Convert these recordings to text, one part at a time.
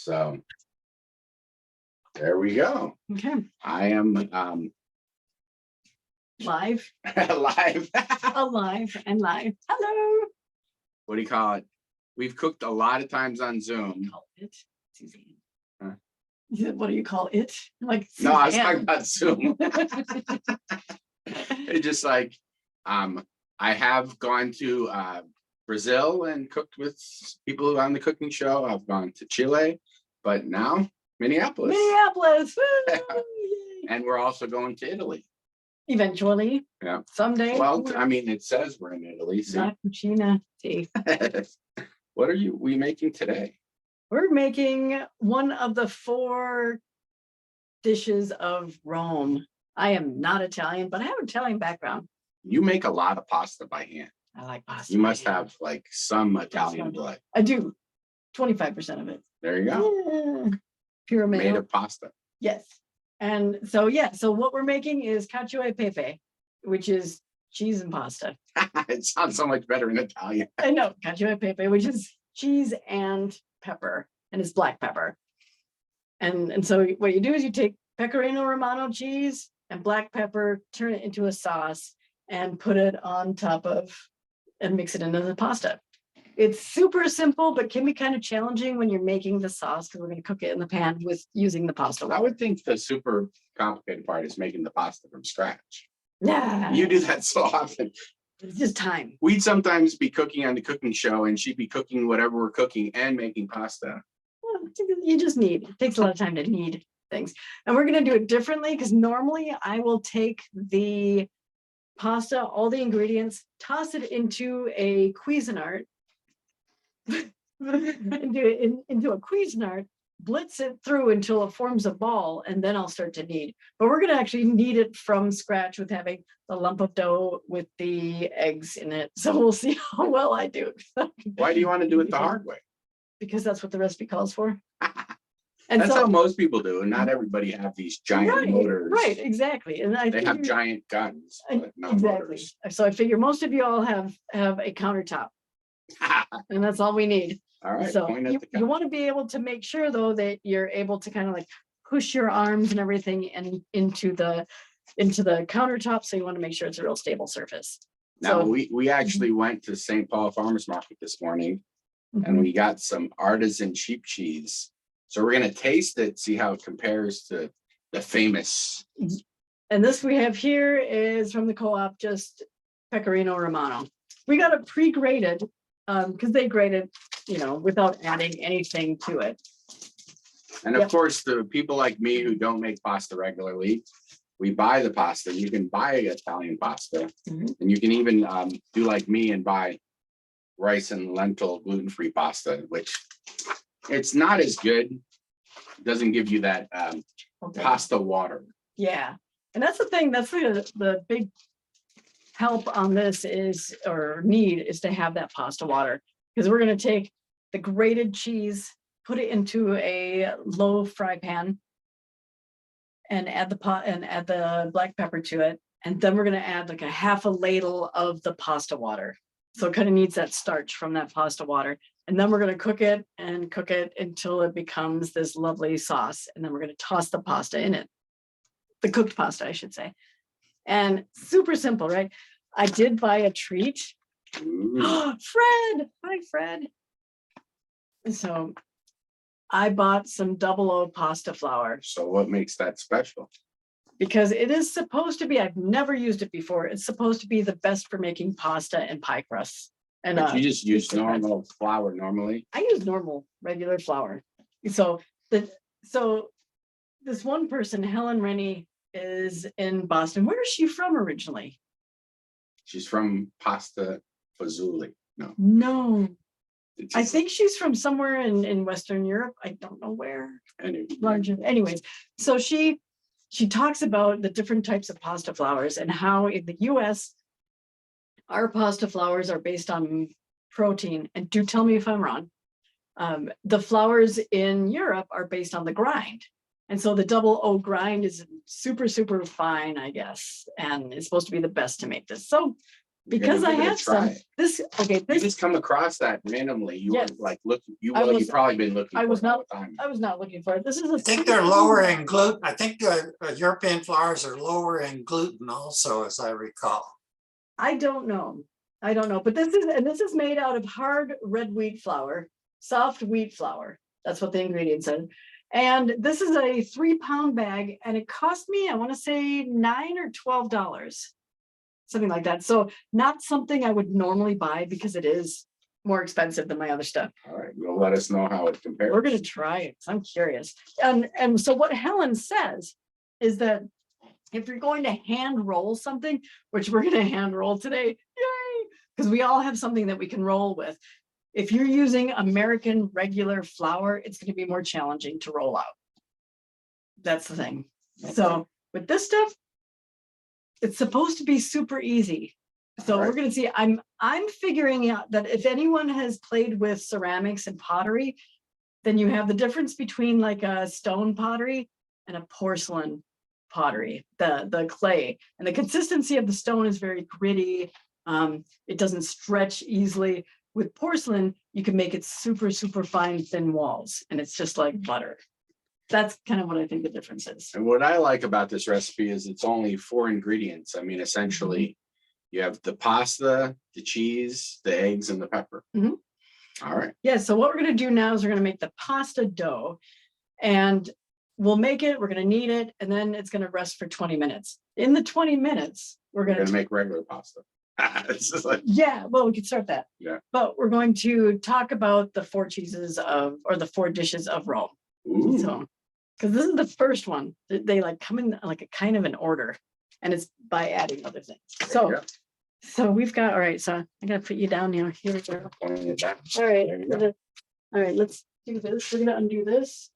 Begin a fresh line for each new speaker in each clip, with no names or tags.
So there we go.
Okay.
I am
Live.
live.
Alive and live. Hello.
What do you call it? We've cooked a lot of times on Zoom.
Call it Suzanne.
Huh?
You said, what do you call it? Like
No, I was
Suzanne.
talking about Zoom. It's just like I have gone to Brazil and cooked with people on the cooking show. I've gone to Chile, but now Minneapolis.
Minneapolis. Woo! Yay.
And we're also going to Italy.
Eventually.
Yeah.
Someday.
Well, I mean, it says we're in Italy. So.
La cucina. See.
What are we making today?
We're making one of the 4 dishes of Rome. I am not Italian, but I have an Italian background.
You make a lot of pasta by hand.
I like pasta.
You must have like some Italian blood.
I do. 25% of it.
There you go.
Yeah. Pure
Made
mayo.
of pasta.
Yes. And so, yeah, so what we're making is cacio e pepe, which is cheese and pasta.
It sounds so much better in Italian.
I know, cacio e pepe, which is cheese and pepper, and it's black pepper. And so what you do is you take pecorino romano cheese and black pepper, turn it into a sauce, and put it on top of, and mix it into the pasta. It's super simple, but can be kind of challenging when you're making the sauce because we're going to cook it in the pan with using the pasta.
I would think the super complicated part is making the pasta from scratch.
Yeah,
You do that so often.
it's just time.
We'd sometimes be cooking on the cooking show and she'd be cooking whatever we're cooking and making pasta.
Well, you just need, it takes a lot of time to knead things. And we're going to do it differently because normally I will take the pasta, all the ingredients, toss it into a Cuisinart, into a Cuisinart, blitz it through until it forms a ball, and then I'll start to knead. But we're going to actually knead it from scratch with having the lump of dough with the eggs in it. So we'll see how well I do.
Why do you want to do it the hard way?
Because that's what the recipe calls for. And
That's
so,
how most people do, and not everybody have these giant motors.
Right, exactly. And
They have giant guns, but not
exactly.
motors.
So I figure most of you all have a countertop, and that's all we need.
All right.
So
Point at the
you want to be able to make sure though that you're able to kind of like push your arms and everything into the countertop. So you want to make sure it's a real stable surface.
Now
So,
we actually went to St. Paul Farmers Market this morning
mhm.
and we got some artisan sheep cheese. So we're gonna taste it, see how it compares to the famous.
And this we have here is from the co-op, just pecorino romano. We got it pre-grated because they grated, without adding anything to it.
And of course, the people like me who don't make pasta regularly, we buy the pasta. You can buy Italian pasta,
Mhm.
and you can even do like me and buy rice and lentil gluten-free pasta, which it's not as good. It doesn't give you that
Okay.
pasta water.
Yeah, and that's the thing. That's the big help on this is, or need, is to have that pasta water, because we're going to take the grated cheese, put it into a low fry pan, and add the black pepper to it, and then we're going to add like a half a ladle of the pasta water. So it kind of needs that starch from that pasta water. And then we're going to cook it until it becomes this lovely sauce. And then we're going to toss the pasta in it. The cooked pasta, I should say. And super simple, right? I did buy a treat.
Ooh.
Fred! Hi, Fred. So I bought some 00 pasta flour.
So what makes that special?
Because it is supposed to be, I've never used it before. It's supposed to be the best for making pasta and pie crusts. And
But you just use
pizza crust.
normal flour normally.
I use normal, regular flour. So this one person, Helen Rennie, is in Boston. Where is she from originally?
She's from Pasta Fagioli. No,
No,
it's
I think she's from somewhere in Western Europe. I don't know where. Larger. Anyways, so she talks about the different types of pasta flours and how in the US, our pasta flours are based on protein. And do tell me if I'm wrong. The flours in Europe are based on the grind. And so the 00 grind is super, super fine, I guess. And it's supposed to be the best to make this. So because I
give it a
had some,
try.
this, okay,
You
this,
just come across that minimally. You
Yes.
were like, look, you
I
well,
was-
you've probably been looking
I
for
was
it all
not-
the time.
I was not looking for it. This is a.
I think they're lower in gluten. I think the European flours are lower in gluten also, as I recall.
I don't know. I don't know, but this is made out of hard red wheat flour, soft wheat flour. That's what the ingredients are. And this is a 3-pound bag and it cost me, I want to say $9 or $12, something like that. So not something I would normally buy because it is more expensive than my other stuff.
All right, you'll let us know how it compares.
We're going to try it. 'Cause I'm curious. And so what Helen says is that if you're going to hand roll something, which we're going to hand roll today, yay, because we all have something that we can roll with. If you're using American regular flour, it's going to be more challenging to roll out. That's the thing. So with this stuff, it's supposed to be super easy. So we're
Alright.
going to see. I'm figuring out that if anyone has played with ceramics and pottery, then you have the difference between like a stone pottery and a porcelain pottery, the clay, and the consistency of the stone is very gritty. It doesn't stretch easily. With porcelain, you can make it super, super fine, thin walls, and it's just like butter. That's kind of what I think the difference is.
And what I like about this recipe is it's only 4 ingredients. I mean, essentially, you have the pasta, the cheese, the eggs, and the pepper.
Mhm.
All right.
Yeah, so what we're gonna do now is we're gonna make the pasta dough, and we'll make it, we're gonna knead it, and then it's gonna rest for 20 minutes. In the 20 minutes, we're
We're
gonna
gonna make regular pasta. It's just like,
yeah, well, we could start that.
Yeah.
But we're going to talk about the 4 cheeses of, or the 4 dishes of Rome.
ooh,
So, because this is the first one, they like come in like a kind of an order, and it's by adding other things. So,
yeah,
so we've got, all right, so I'm gonna put you down here. Here we go.
pointing it down.
All right,
There you go.
all right, let's do this. We're gonna undo this.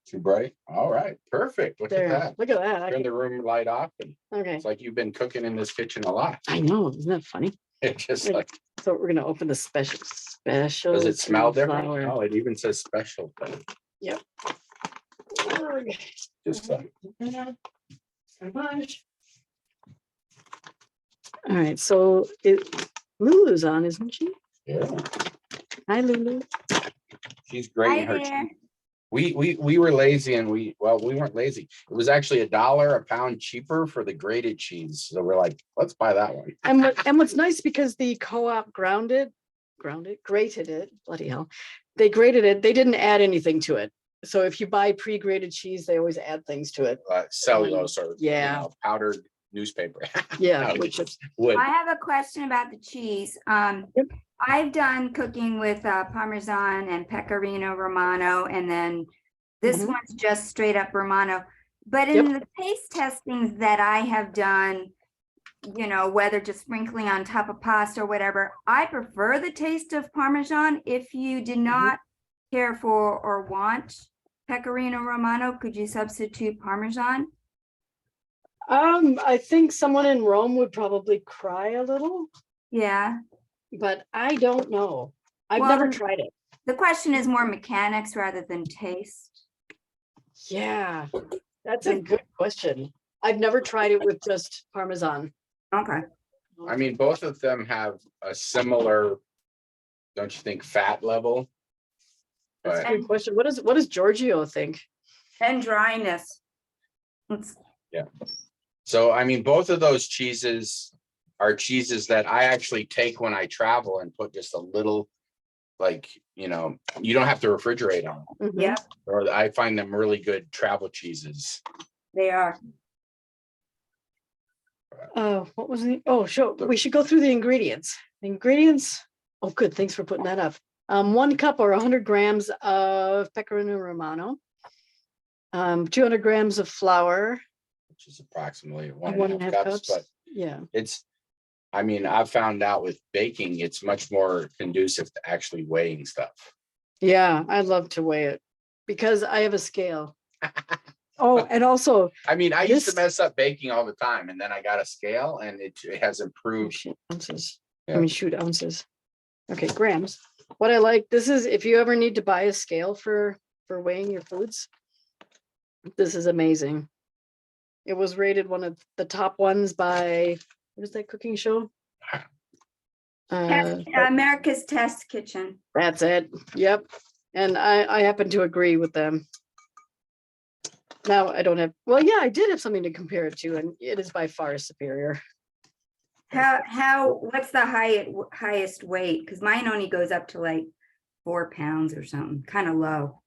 Too bright. All right, perfect. Look at
There,
that.
look at that. I
Turn
can-
the room light off, and
Okay,
it's like you've been cooking in this kitchen a lot.
I know, isn't that funny?
It's just
Like,
like,
So we're gonna open the special.
does it smell different?
flour.
Oh, it even says special. Just
All right, so Lulu's on, isn't she?
yeah,
Hi, Lulu.
she's great
Hi
in her
there.
cheese. We were lazy and we weren't lazy. It was actually $1 a pound cheaper for the grated cheese. So we're like, let's buy that one.
And what's nice, because the co-op grated it, bloody hell. They grated it, they didn't add anything to it. So if you buy pre-grated cheese, they always add things to it.
Cellulose or
Yeah.
powdered newspaper.
Yeah,
Powdered
which is,
wood.
I have a question about the cheese.
Yep.
I've done cooking with Parmesan and Pecorino Romano, and then this
Mhm.
one's just straight up Romano. But in the taste testings that I have done, you know, whether just sprinkling on top of pasta or whatever, I prefer the taste of Parmesan. If you did not care for or want Pecorino Romano, could you substitute Parmesan?
I think someone in Rome would probably cry a little,
Yeah.
but I don't know. I've
Well,
never
then-
tried it.
The question is more mechanics rather than taste.
Yeah, that's a good question. I've never tried it with just Parmesan.
Okay.
I mean, both of them have a similar, don't you think, fat level?
That's a
But
good question. What does Giorgio think?
And dryness. It's,
so, I mean, both of those cheeses are cheeses that I actually take when I travel and put just a little, like, you know, you don't have to refrigerate them.
Mhm.
yeah,
Or I find them really good travel cheeses.
they are.
What was the, oh, sure, we should go through the ingredients. Ingredients, oh, good, thanks for putting that up. 1 cup or 100 grams of pecorino romano. 200 grams of flour.
Which is approximately
One
one
and
and
a
a
half
half cups, but
cups. Yeah,
it's, I mean, I've found out with baking, it's much more conducive to actually weighing stuff.
yeah, I'd love to weigh it because I have a scale. Oh, and also,
I mean, I used to
This-
mess up baking all the time, and then I got a scale and it has
oh,
improved.
shit, ounces. I
Yeah.
mean, shoot, ounces. Okay, grams. What I like, this is, if you ever need to buy a scale for weighing your foods, this is amazing. It was rated one of the top ones by, what is that cooking show?
America's Test Kitchen.
That's it. Yep. And I happen to agree with them. Now I don't have, well, yeah, I did have something to compare it to, and it is by far superior.
What's the highest weight? Because mine only goes up to like 4 pounds or something, kind of low.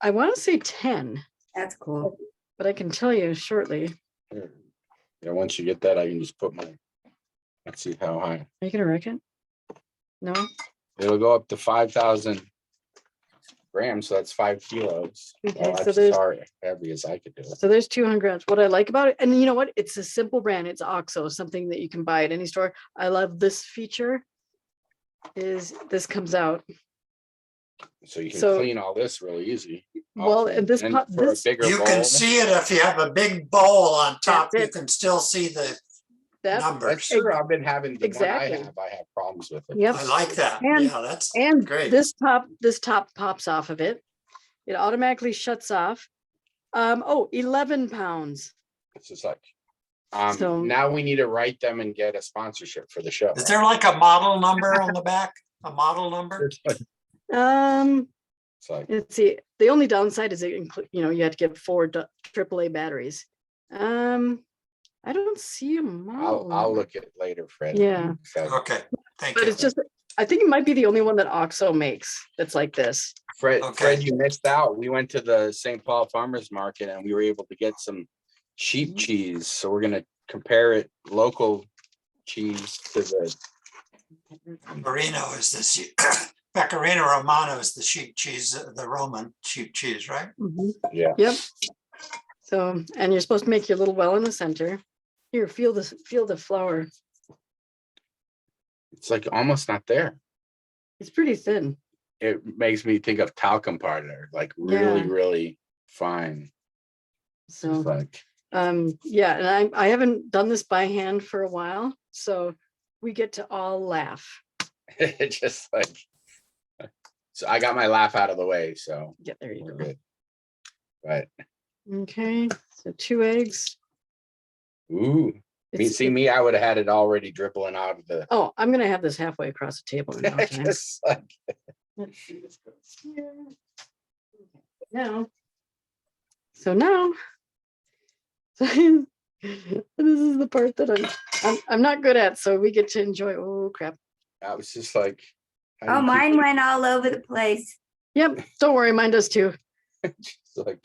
I want to say 10,
That's cool.
but I can tell you shortly.
Yeah, once you get that, I can just put my, let's see how high.
Are you gonna reckon? No?
It'll go up to 5,000 grams, so that's 5 kilos.
Okay,
Well,
so
that's
there's-
sorry, heavy as I could do it.
So there's 200 grams. What I like about it, and you know what? It's a simple brand. It's OXO, something that you can buy at any store. I love this feature is this comes out.
So you can
So-
clean all this really easy.
Well,
Also.
and this
And
pot,
for a
this,
bigger
You
bowl,
can see it if you have a big bowl on top,
That's
you
it.
can still see the
that,
That's
numbers.
true. I've been having the one
Exactly.
I have problems with it.
yep.
I like that.
And-
Yeah, that's
And
great.
this top pops off of it. It automatically shuts off. 11 pounds.
It's just like,
So-
now we need to write them and get a sponsorship for the show.
Is there like a model number on the back? A model number?
It's like,
Let's see. The only downside is it include, you have to get 4 AAA batteries. I don't see a model.
I'll
number.
look at it later, Fred.
Yeah.
So,
Okay, thank you.
But it's just, I think it might be the only one that OXO makes that's like this.
Fred,
Okay.
you missed out. We went to the St. Paul Farmers Market and we were able to get some sheep cheese. So we're gonna compare it, local cheese to the,
Pecorino is the Pecorino Romano is the sheep cheese, the Roman sheep cheese, right?
yeah.
Yep. So, and you're supposed to make your little well in the center. Here, feel the flour.
It's like almost not there.
It's pretty thin.
It makes me think of talcum powder, like really,
Yeah.
really fine. It's
So,
like,
yeah, and I haven't done this by hand for a while, so we get to all laugh.
it's just like, so I got my laugh out of the way, so
Yeah, there you
we're
go.
good. But,
Okay, so 2 eggs.
ooh,
It's-
me, I would have had it already dribbling out of the.
Oh, I'm gonna have this halfway across the table in no time.
Just like,
Let's see, this goes here. Okay, now. So now. This is the part that I'm not good at, so we get to enjoy. Oh crap.
I was just like. how do
Oh,
you keep
mine
it-
went all over the place.
Yep, don't worry, mine does too.
just like,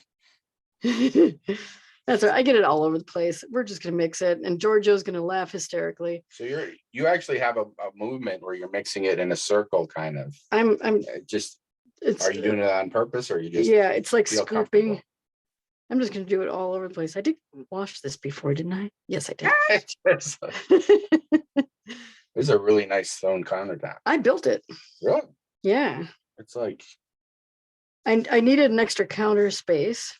That's right. I get it all over the place. We're just gonna mix it, and Giorgio's gonna laugh hysterically.
so you actually have a movement where you're mixing it in a circle, kind of.
I'm.
Just,
It's.
are you doing it on purpose or you just?
Yeah, it's like
feel
scooping.
comfortable?
I'm just gonna do it all over the place. I did wash this before, didn't I? Yes, I did.
It's like- This is a really nice stone countertop.
I built it.
Really?
Yeah.
It's like,
I needed an extra counter space.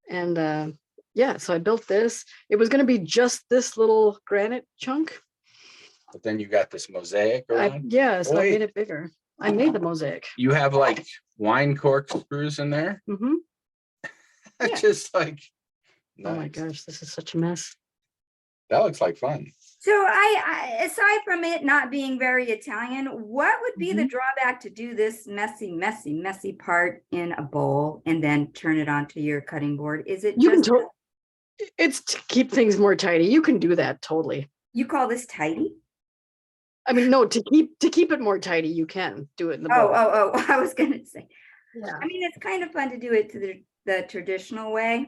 And yeah, so I built this. It was gonna be just this little granite chunk.
but then you got this mosaic around.
Yeah, so I
Wait.
made it bigger. I made the mosaic.
You have like wine corkscrews in there.
Mhm. Yeah.
Just like,
Oh my
nice.
gosh, this is such a mess.
That looks like fun.
So I aside from it not being very Italian, what would be the drawback to do this messy part in a bowl and then turn it onto your cutting board? Is it
You can
just,
it's to keep things more tidy. You can do that totally.
you call this tidy?
I mean, no, to keep it more tidy, you can do it in the bowl.
Oh, I was gonna say.
Yeah.
I mean, it's kind of fun to do it to the traditional way.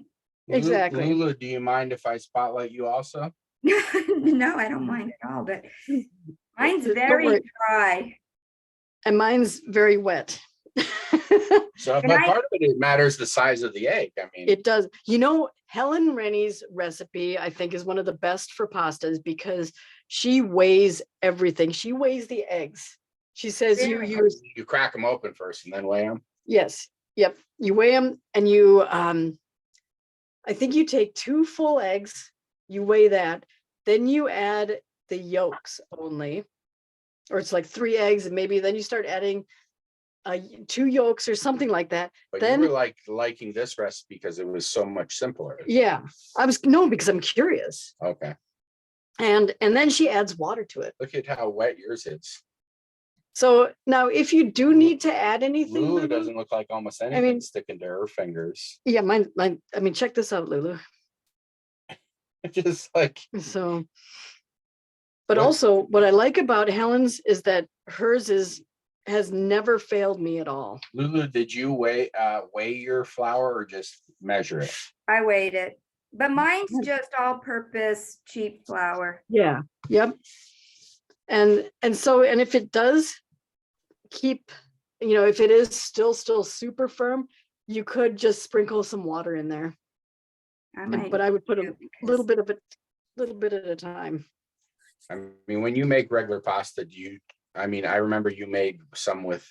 Exactly.
Lulu, do you mind if I spotlight you also?
No, I don't mind at all, but mine's
Don't
very
worry.
dry.
And mine's very wet.
So,
And
but
I-
part of it matters the size of the egg. I mean,
It does. Helen Rennie's recipe, I think, is one of the best for pastas because she weighs everything. She weighs the eggs. She says you
Really?
use,
you crack them open first and then weigh them.
yes, yep. You weigh them and you, I think you take 2 full eggs, you weigh that, then you add the yolks only, or it's like 3 eggs and maybe then you start adding 2 yolks or something like that.
But
Then-
you were like liking this recipe because it was so much simpler.
Yeah, because I'm curious.
Okay.
And then she adds water to it.
Look at how wet yours is.
So now if you do need to add anything,
Lulu
Lulu,
doesn't look like almost anything
mean-
sticking to her fingers.
yeah, mine, I mean, check this out, Lulu.
Just like,
So, but
What-
also what I like about Helen's is that hers has never failed me at all.
Lulu, did you weigh your flour or just measure it?
I weighed it, but mine's just all-purpose cheap flour.
Yeah, yep. And so, and if it does keep, if it is still super firm, you could just sprinkle some water in there.
I might
But I would put a
do
little
because-
bit of it, little bit at a time.
I mean, when you make regular pasta, I remember you made some with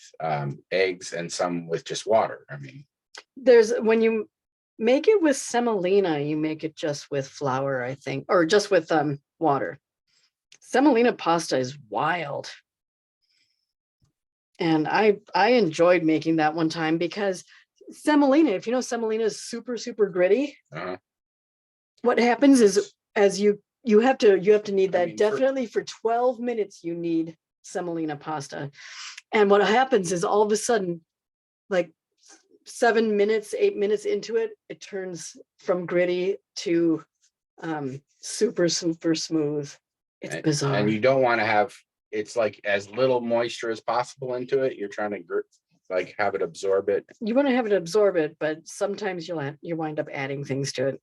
eggs and some with just water. I mean,
When you make it with semolina, you make it just with flour, I think, or just with water. Semolina pasta is wild. And I enjoyed making that one time because semolina, if you know, semolina is super gritty.
uh,
What happens is as you have to need
I
that
mean,
definitely for 12 minutes, you need semolina pasta. And what happens is all of a sudden, like 7 minutes, 8 minutes into it, it turns from gritty to super smooth. It's bizarre.
and you don't want to have, it's like as little moisture as possible into it. You're trying to like have it absorb it.
You want to have it absorb it, but sometimes you wind up adding things to it.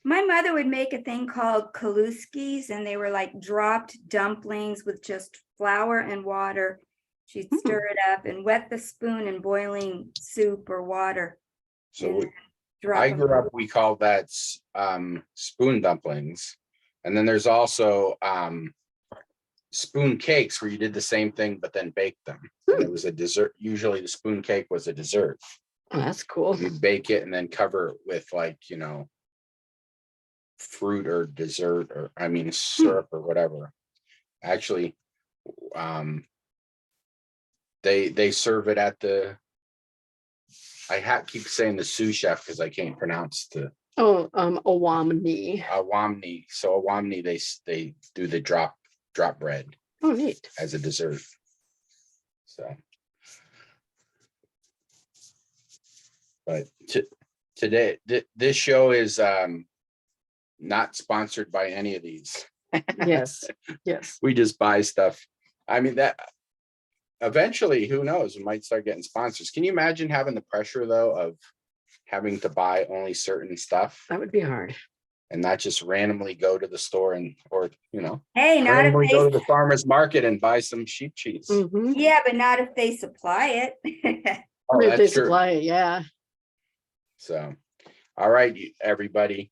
My mother would make a thing called kaluskis, and they were like dropped dumplings with just flour and water. She'd stir it up and wet the spoon in boiling soup or water.
So
and
we-
then drop
I
'em.
grew up, we called that spoon dumplings. And then there's also spoon cakes where you did the same thing, but then baked them. And it was a dessert. Usually the spoon cake was a dessert.
Oh, that's cool.
You'd bake it and then cover it with like, fruit or dessert or syrup or whatever. Actually, they serve it at keep saying the sous chef because I can't pronounce the
Awamni.
Awamni. So Awamni, they do the drop bread
Oh, neat.
as a dessert. So, but today, this show is not sponsored by any of these.
Yes, yes.
We just buy stuff. I mean, that eventually, who knows, we might start getting sponsors. Can you imagine having the pressure though of having to buy only certain stuff
That would be hard.
and not just randomly go to the store or
Hey, not if
randomly go to
they,
the farmer's market and buy some sheep cheese?
Mhm.
yeah, but not if they supply it.
Oh,
If they
that's true.
supply it, yeah.
So, all right, everybody,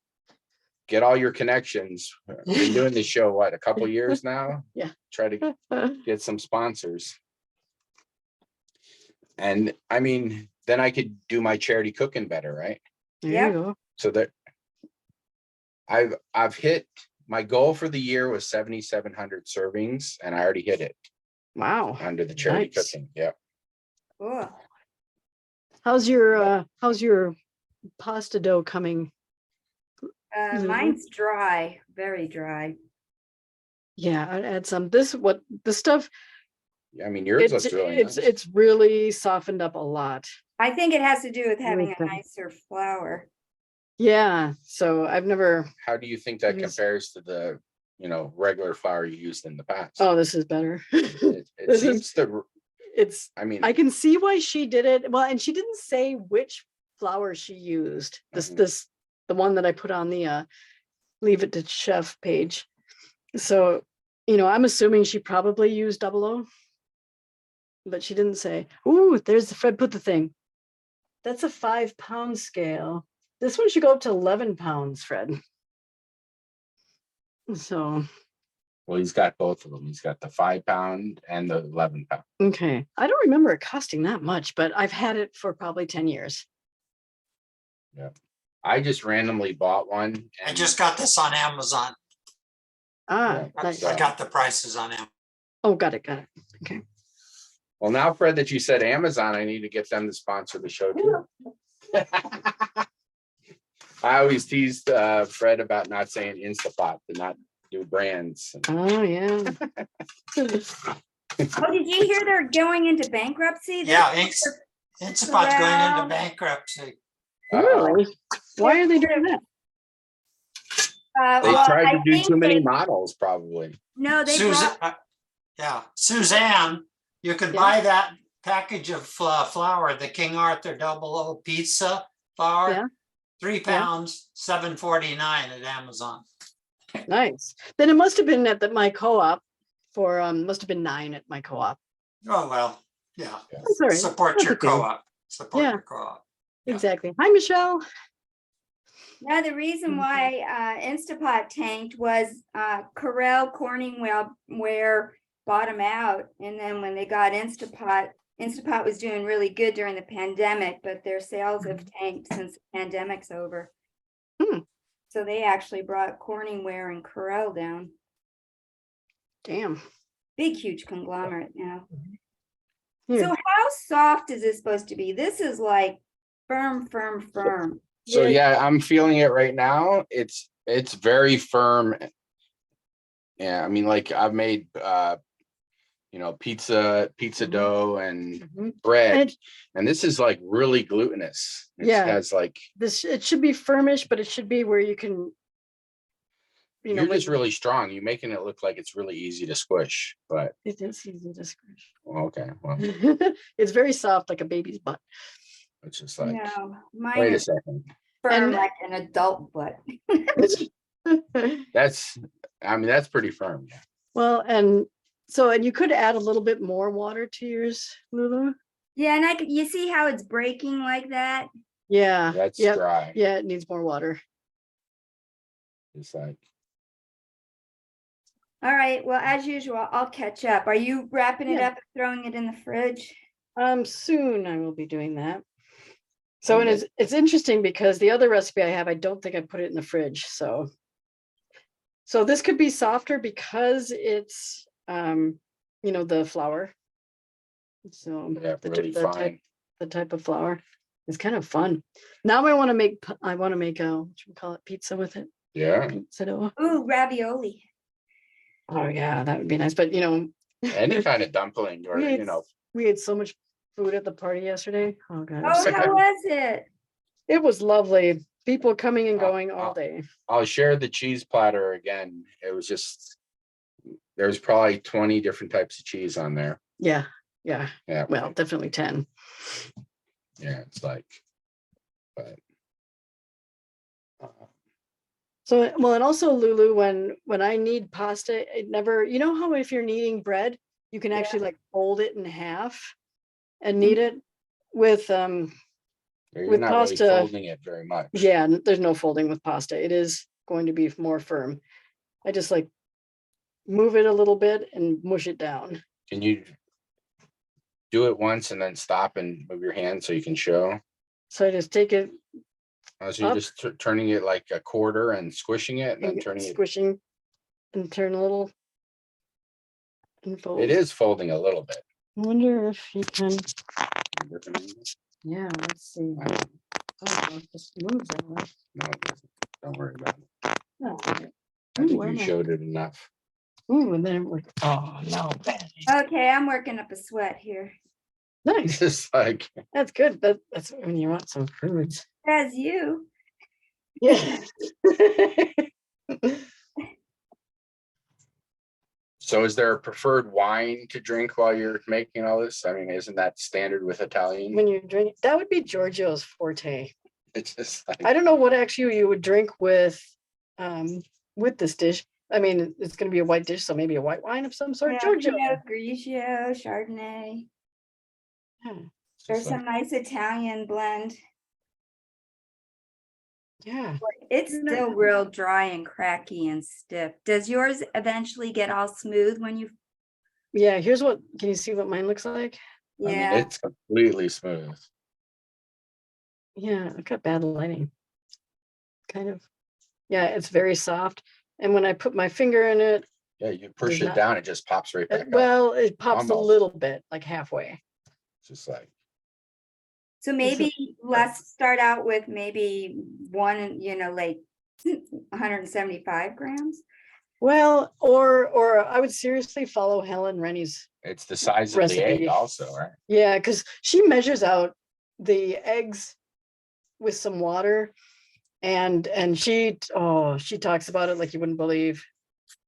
get all your connections. Been doing this show, what, a couple years now?
Yeah.
Try to get some sponsors. And I mean, then I could do my charity cooking better, right?
There
Yep.
you go.
So that I've hit my goal for the year was 7,700 servings, and I already hit it
Wow.
under the charity
Nice.
cooking. Yeah.
Cool.
How's your pasta dough coming? Mhm.
Mine's dry, very dry.
Yeah, I'd add some. The stuff,
I mean, yours looks really nice.
it's really softened up a lot.
I think it has to do with having a
Okay.
nicer flour.
Yeah, so I've never,
How do you think that
Yes.
compares to the, regular flour you used in the past?
oh, this is better.
It
this is-
seems to,
It's,
I mean,
I can see why she did it. Well, and she didn't say which flour she used.
Mhm.
The one that I put on the Leave It to Chef page. So, I'm assuming she probably used 00, but she didn't say. Ooh, there's Fred put the thing. That's a 5-pound scale. This one should go up to 11 pounds, Fred. So,
well, he's got both of them. He's got the 5-pound and the 11-pound.
okay. I don't remember it costing that much, but I've had it for probably 10 years.
I just randomly bought one.
I
and-
just got this on Amazon.
Ah,
Yeah,
nice.
I got the prices on Amazon.
Oh, got it.
Well, now, Fred, that you said Amazon, I need to get them to sponsor the show too. I always teased Fred about not saying Instapot, to not do brands.
Oh, yeah.
Oh, did you hear they're going into bankruptcy?
Yeah, Instapot's going into bankruptcy.
Really? Why are they doing that?
They
Well,
tried to
I
do
think
too many
they-
models, probably.
No, they
Suzanne,
brought,
yeah, Suzanne, you can
Yeah.
buy that package of flour, the King Arthur Double O pizza flour.
Yeah.
3 pounds, $7.49 at Amazon.
Nice. Then it must have been at my co-op must have been 9 at my co-op.
Oh, well, yeah.
That's all right.
Support
That's
your
okay.
co-op. Support
Yeah.
your co-op. Yeah.
Exactly. Hi, Michelle.
no, the reason
Mhm.
why Instapot tanked was Corral Corningware bought them out. And then when they got Instapot was doing really good during the pandemic, but their sales have tanked since the pandemic's over.
Hmm.
So they actually brought Corningware and Corral down.
Damn.
Big, huge conglomerate now.
Here.
So how soft is this supposed to be? This is like firm.
So
Yeah.
yeah, I'm feeling it right now. It's very firm. Yeah, I mean, like I've made pizza
Mhm.
dough and
Mhm.
bread,
And
and this is like really glutinous. It
Yeah.
has like,
it should be firmish, but it should be where you can,
you're
like,
just really strong. You're making it look like it's really easy to squish, but
it is easy to squish.
okay, well,
It's very soft, like a baby's butt.
it's just like,
No, mine
wait a
is
second.
firm
And-
like an adult butt.
That's pretty firm. Yeah.
Well, and you could add a little bit more water to yours, Lulu.
Yeah, and you see how it's breaking like that?
Yeah.
That's
Yep.
dry.
Yeah, it needs more water.
It's like,
All right, well, as usual, I'll catch up. Are you wrapping it
Yeah.
up and throwing it in the fridge?
Soon I will be doing that. So
And
it's interesting because the other recipe I have, I don't think I put it in the fridge. So this could be softer because it's the flour. So
yeah, really fine.
the type of flour is kind of fun. Now I want to make what you call it, pizza with it.
Yeah,
Pizza dough.
Ooh, ravioli.
Oh yeah, that would be nice. But
any kind of dumpling or
we ate so much food at the party yesterday. Oh god, it was
Oh,
so
how
good.
was it?
It was lovely. People coming and going all day.
I'll share the cheese platter again. It was just, there's probably 20 different types of cheese on there.
Yeah.
Yeah.
Well, definitely 10.
Yeah, it's like, but
So, and also Lulu, when I knead pasta, it never, how if you're kneading bread, you can
Yeah.
actually like fold it in half and knead it with
you're
with
not
pasta.
really folding it very much.
Yeah, there's no folding with pasta. It is going to be more firm. I just like move it a little bit and mush it down.
Can you do it once and then stop and move your hand so you can show?
So I just take it
So you're
Up.
just turning it like a quarter and squishing it and then
and
turning it.
squishing and turn a little and fold.
It is folding a little bit.
I wonder if you can. Yeah, let's see.
No,
Oh, it just moves that way.
it doesn't. Don't worry about it.
Oh, okay.
I
Ooh,
think
where
you
am I?
showed it enough.
Ooh, and then we're, oh no.
Okay, I'm working up a sweat here.
Nice.
Just like,
That's good. That's when you want some fruits.
As you.
Yeah.
so is there a preferred wine to drink while you're making all this? I mean, isn't that standard with Italian?
When you're drinking, that would be Giorgio's forte.
It's just like,
I don't know what actually you would drink with this dish. I mean, it's going to be a white dish, so maybe a white wine of some sort.
Yeah,
Giorgio.
Pinot Grigio, Chardonnay.
Yeah.
it's
There's
just
some
like,
nice Italian blend.
Yeah.
It's still real dry and cracky and stiff. Does yours eventually get all smooth when you?
Yeah. Can you see what mine looks like?
I mean,
Yeah,
it's completely smooth.
Yeah. I've got bad lighting. Kind of. Yeah. It's very soft. And when I put my finger in it,
Yeah, you push
There's
it
not-
down, it just pops right back up.
well, it pops a
Almost.
little bit, like halfway.
It's just like,
so maybe let's start out with maybe one, like 175 grams.
Well, or I would seriously follow Helen Rennie's.
It's the size of the egg
Recipe.
also, right?
Yeah, because she measures out the eggs with some water, and she talks about it like you wouldn't believe.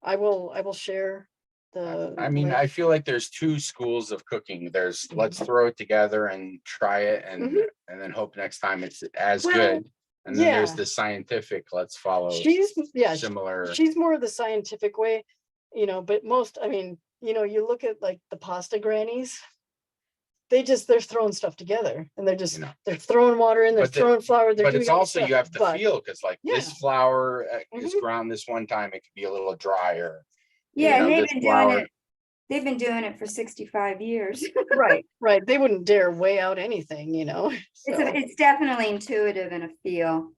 I will share the.
I mean,
link.
I feel like there's two schools of cooking. There's let's throw it together and try it and
Mhm.
and then hope next time it's as
Well,
good. And then there's
yeah.
the scientific, let's follow
she's
similar.
she's more of the scientific way, but most, I mean, you look at like the pasta grannies, they're throwing stuff together and they're throwing water in, they're
But
throwing flour, they're
But
doing
it's
all this
also,
stuff,
you have to
but-
feel, because like this
Yeah.
flour is
Mhm.
ground this one time, it could be a little drier.
Yeah, and
know,
they've
this
been
flour-
doing it. They've been doing it for 65 years.
right, they wouldn't dare weigh out anything. So,
It's definitely intuitive and a feel.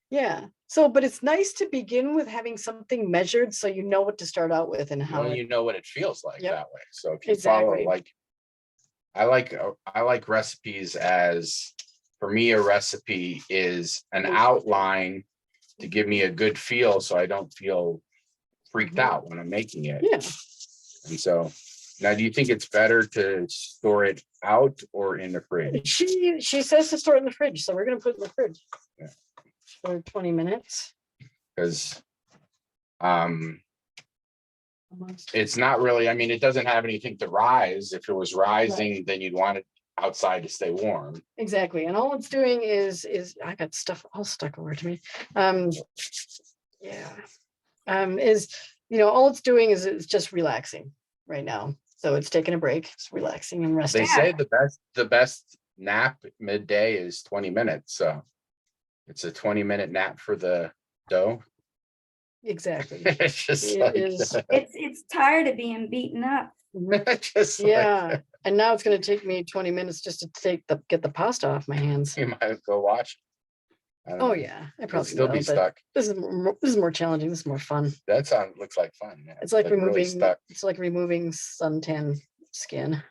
yeah, so but it's nice to begin with having something measured so you know what to start out with and how
Well,
it-
you know what it feels like
Yep.
that way. So if you follow
Exactly.
like, I like recipes as, for me, a recipe is an
Mm.
outline to give me a good feel, so I don't feel freaked
Mhm.
out when I'm making it.
yeah.
And so now, do you think it's better to store it out or in the fridge?
She says to store it in the fridge, so we're gonna put it in the fridge
Yeah.
for 20 minutes.
Because it's not really, I mean, it doesn't have anything to rise. If it was rising, then you'd want it outside to stay warm.
Exactly, and all it's doing is I got stuff all stuck over to me. Yeah. Is all it's doing is it's just relaxing right now. So it's taking a break, it's relaxing and
They
resting.
say the best nap midday is 20 minutes, so it's a 20-minute nap for the dough.
Exactly.
It's just
It
like,
is.
It's tired of being beaten up.
just like,
Yeah, and now it's gonna take me 20 minutes just to get the pasta off my hands.
you might go watch. I don't
Oh
know.
yeah, I
You'll
probably
still
will,
be
but
stuck.
this is more challenging. This is more fun.
That looks like fun. Yeah.
It's like
really
removing
stuck.
it's like removing suntan skin.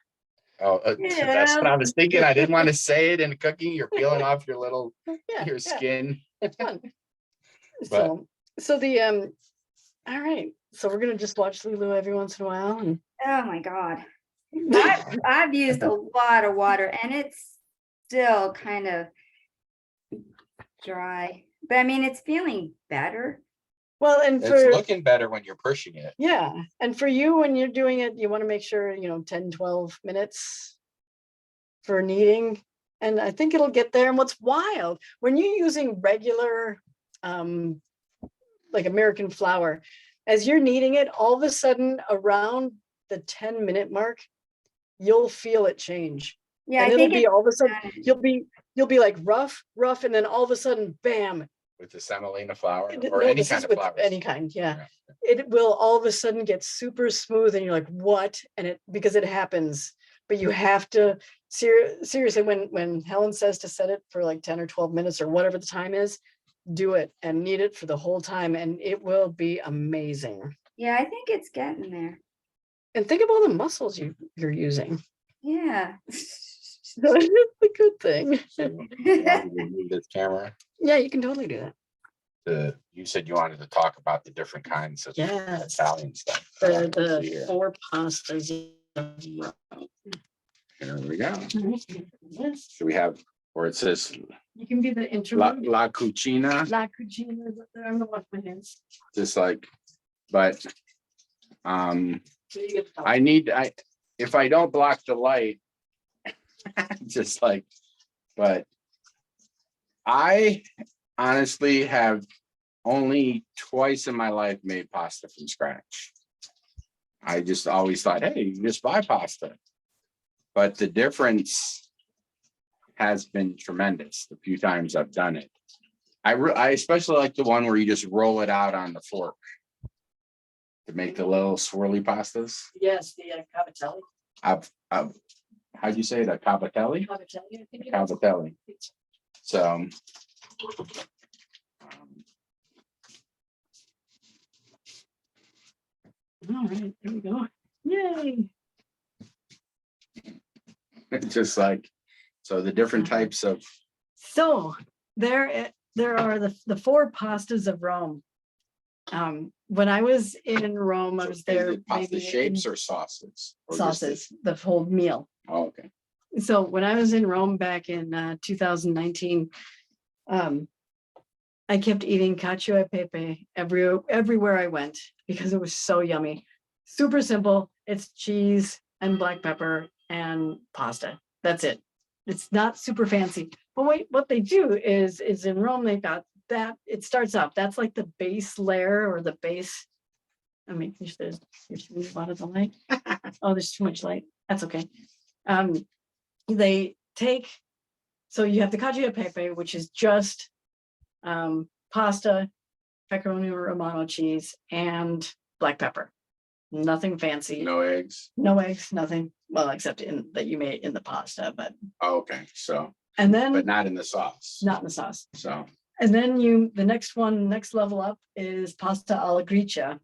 Oh, that's what I was thinking. I didn't want to say it in cooking. You're peeling off your
Yeah,
your skin.
it's fun.
But-
So the all right. So we're gonna just watch Lulu every once in a while and
Oh my God. I've used a lot of water and it's still kind of dry, but I mean, it's feeling better.
well, and
It's
for
looking better when you're pushing it.
yeah, and for you when you're doing it, you want to make sure 10, 12 minutes for kneading. And I think it'll get there. And what's wild, when you're using regular like American flour, as you're kneading it, all of a sudden around the 10-minute mark, you'll feel it change.
Yeah,
And
I
it'll
think
be
it's
all of a sudden,
done.
you'll be like rough, and then all of a sudden, bam.
With the semolina flour
No,
or any
this
kind
is
of
with
flour.
any kind, yeah. It will all of a sudden get super smooth and you're like, what? And because it happens, but you have to seriously, when Helen says to set it for like 10 or 12 minutes or whatever the time is, do it and knead it for the whole time and it will be amazing.
Yeah, I think it's getting there.
And think of all the muscles you're using.
Yeah.
That's a good thing.
So you wanted to move this camera.
Yeah, you can totally do that.
You said you wanted to talk about the different kinds of
Yes.
Italian stuff.
The
Let's see here.
4 pastas.
Here we go. So we have, where it says
You can be the
La,
interlude.
La Cucina,
La cucina. I'm gonna wash my hands.
just like, but
So you get to
if I don't block the light, just like, but I honestly have only twice in my life made pasta from scratch. I just always thought, hey, you can just buy pasta. But the difference has been tremendous the few times I've done it. I especially like the one where you just roll it out on the fork to make the little swirly pastas.
Yes, the cavatelli.
How'd you say that? Cavatelli?
Cavatelli, I think it is.
Cavatelli. So.
All right, there we go. Yay.
Just like, so the different types of,
So there are the 4 pastas of Rome. When I was in Rome, I
So
was
is
there.
it pasta
maybe
shapes
in
or sauces? Or just the-
sauces, the whole meal.
Oh, okay.
So when I was in Rome back in 2019, I kept eating cacio e pepe everywhere I went because it was so yummy. Super simple. It's cheese and black pepper and pasta. That's it. It's not super fancy. But wait, what they do is in Rome, they've got that. It starts off, that's like the base layer or the base. I mean, there's a lot of the light. Oh, there's too much light. That's okay. They take, so you have the cacio e pepe, which is just pasta, pecorino romano cheese, and black pepper. Nothing fancy.
No eggs.
No eggs, nothing. Well, except in that you made in the pasta, but
Oh, okay. So,
and then
but not in the sauce.
not in the sauce.
So,
And then the next level up is pasta alla gricia,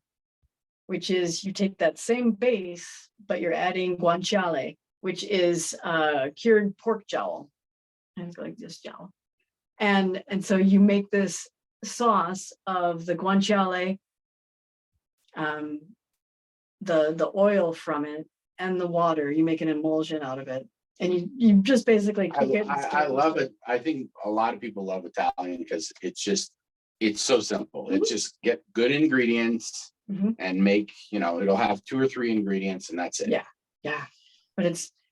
which is you take that same base, but you're adding guanciale, which is cured pork jowl. And like this jowl. And so you make this sauce of the guanciale, the oil from it, and the water. You make an emulsion out of it, and you just basically cook it.
I love it. I think a lot of people love Italian because it's so simple. It's just get good ingredients
Mhm.
and make, it'll have 2 or 3 ingredients and that's it.
Yeah. Yeah, but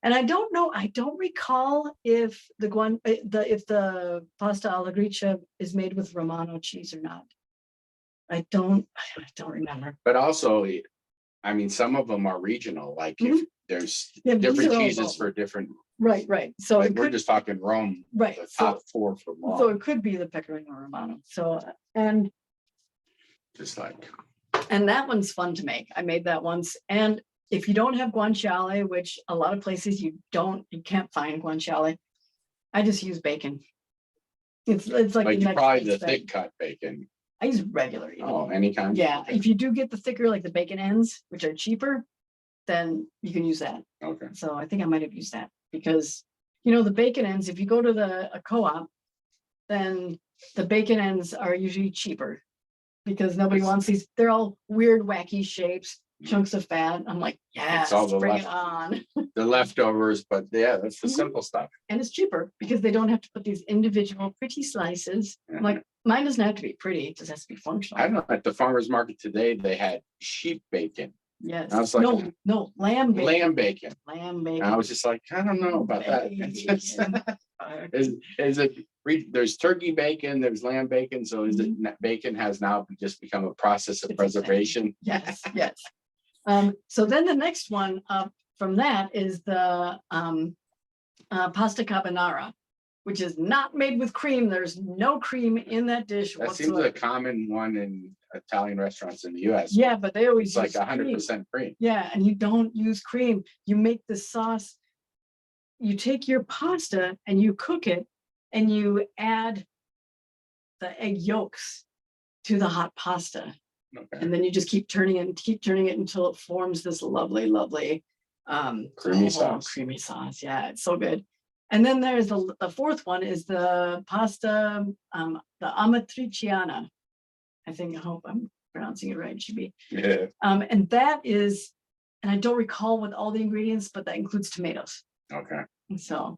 and I don't know. I don't recall if the pasta alla gricia is made with Romano cheese or not. I don't remember.
But also, I mean, some of them are regional, like if there's
Yeah, these
different
are all
cheeses
local.
for different,
Right. So
like
it
we're
could,
just talking Rome,
right.
the
So,
top 4 for
so
Rome,
it could be the pecorino romano. So and
just like,
that one's fun to make. I made that once. And if you don't have guanciale, which a lot of places you can't find guanciale, I just use bacon. It's like
you
next
probably the
best
thick
thing.
cut bacon.
I use regular. Even.
Oh, any kind?
Yeah,
Okay.
if you do get the thicker, like the bacon ends, which are cheaper, then you can use that.
Okay.
So I think I might have used that because, the bacon ends, if you go to a co-op, then the bacon ends are usually cheaper because nobody wants these. They're all weird, wacky shapes, chunks of fat. I'm like, yes,
all the
bring
left-
it on.
The leftovers, but yeah, that's the
Mhm.
simple stuff.
And it's cheaper because they don't have to put these individual pretty slices. I'm like, mine doesn't have to be pretty, it just has to be
I
functional.
don't know, at the farmer's market today, they had sheep bacon,
Yes.
I was like,
No, lamb bacon.
lamb bacon.
Lamb bacon.
And I was just like, I don't know about that. It's just-
Bacon.
Is it, there's turkey bacon, there's lamb bacon, so is it bacon has now just become a process of
It's a thing.
preservation?
Yes. So then the next one up from that is the pasta carbonara, which is not made with cream. There's no cream in that dish
That seems
whatsoever.
a common one in Italian restaurants in the US.
Yeah, but they always
It's like
use cream.
100% cream.
Yeah, and you don't use cream. You make the sauce. You take your pasta and you cook it, and you add the egg yolks to the hot pasta.
Okay.
And then you just keep turning it until it forms this lovely
Creamy sauce.
creamy sauce. Yeah, it's so good. And then there's the fourth one is the pasta, the amatriciana. I hope I'm pronouncing it right. It should be.
Yeah.
And that is, and I don't recall what all the ingredients, but that includes tomatoes.
Okay.
And so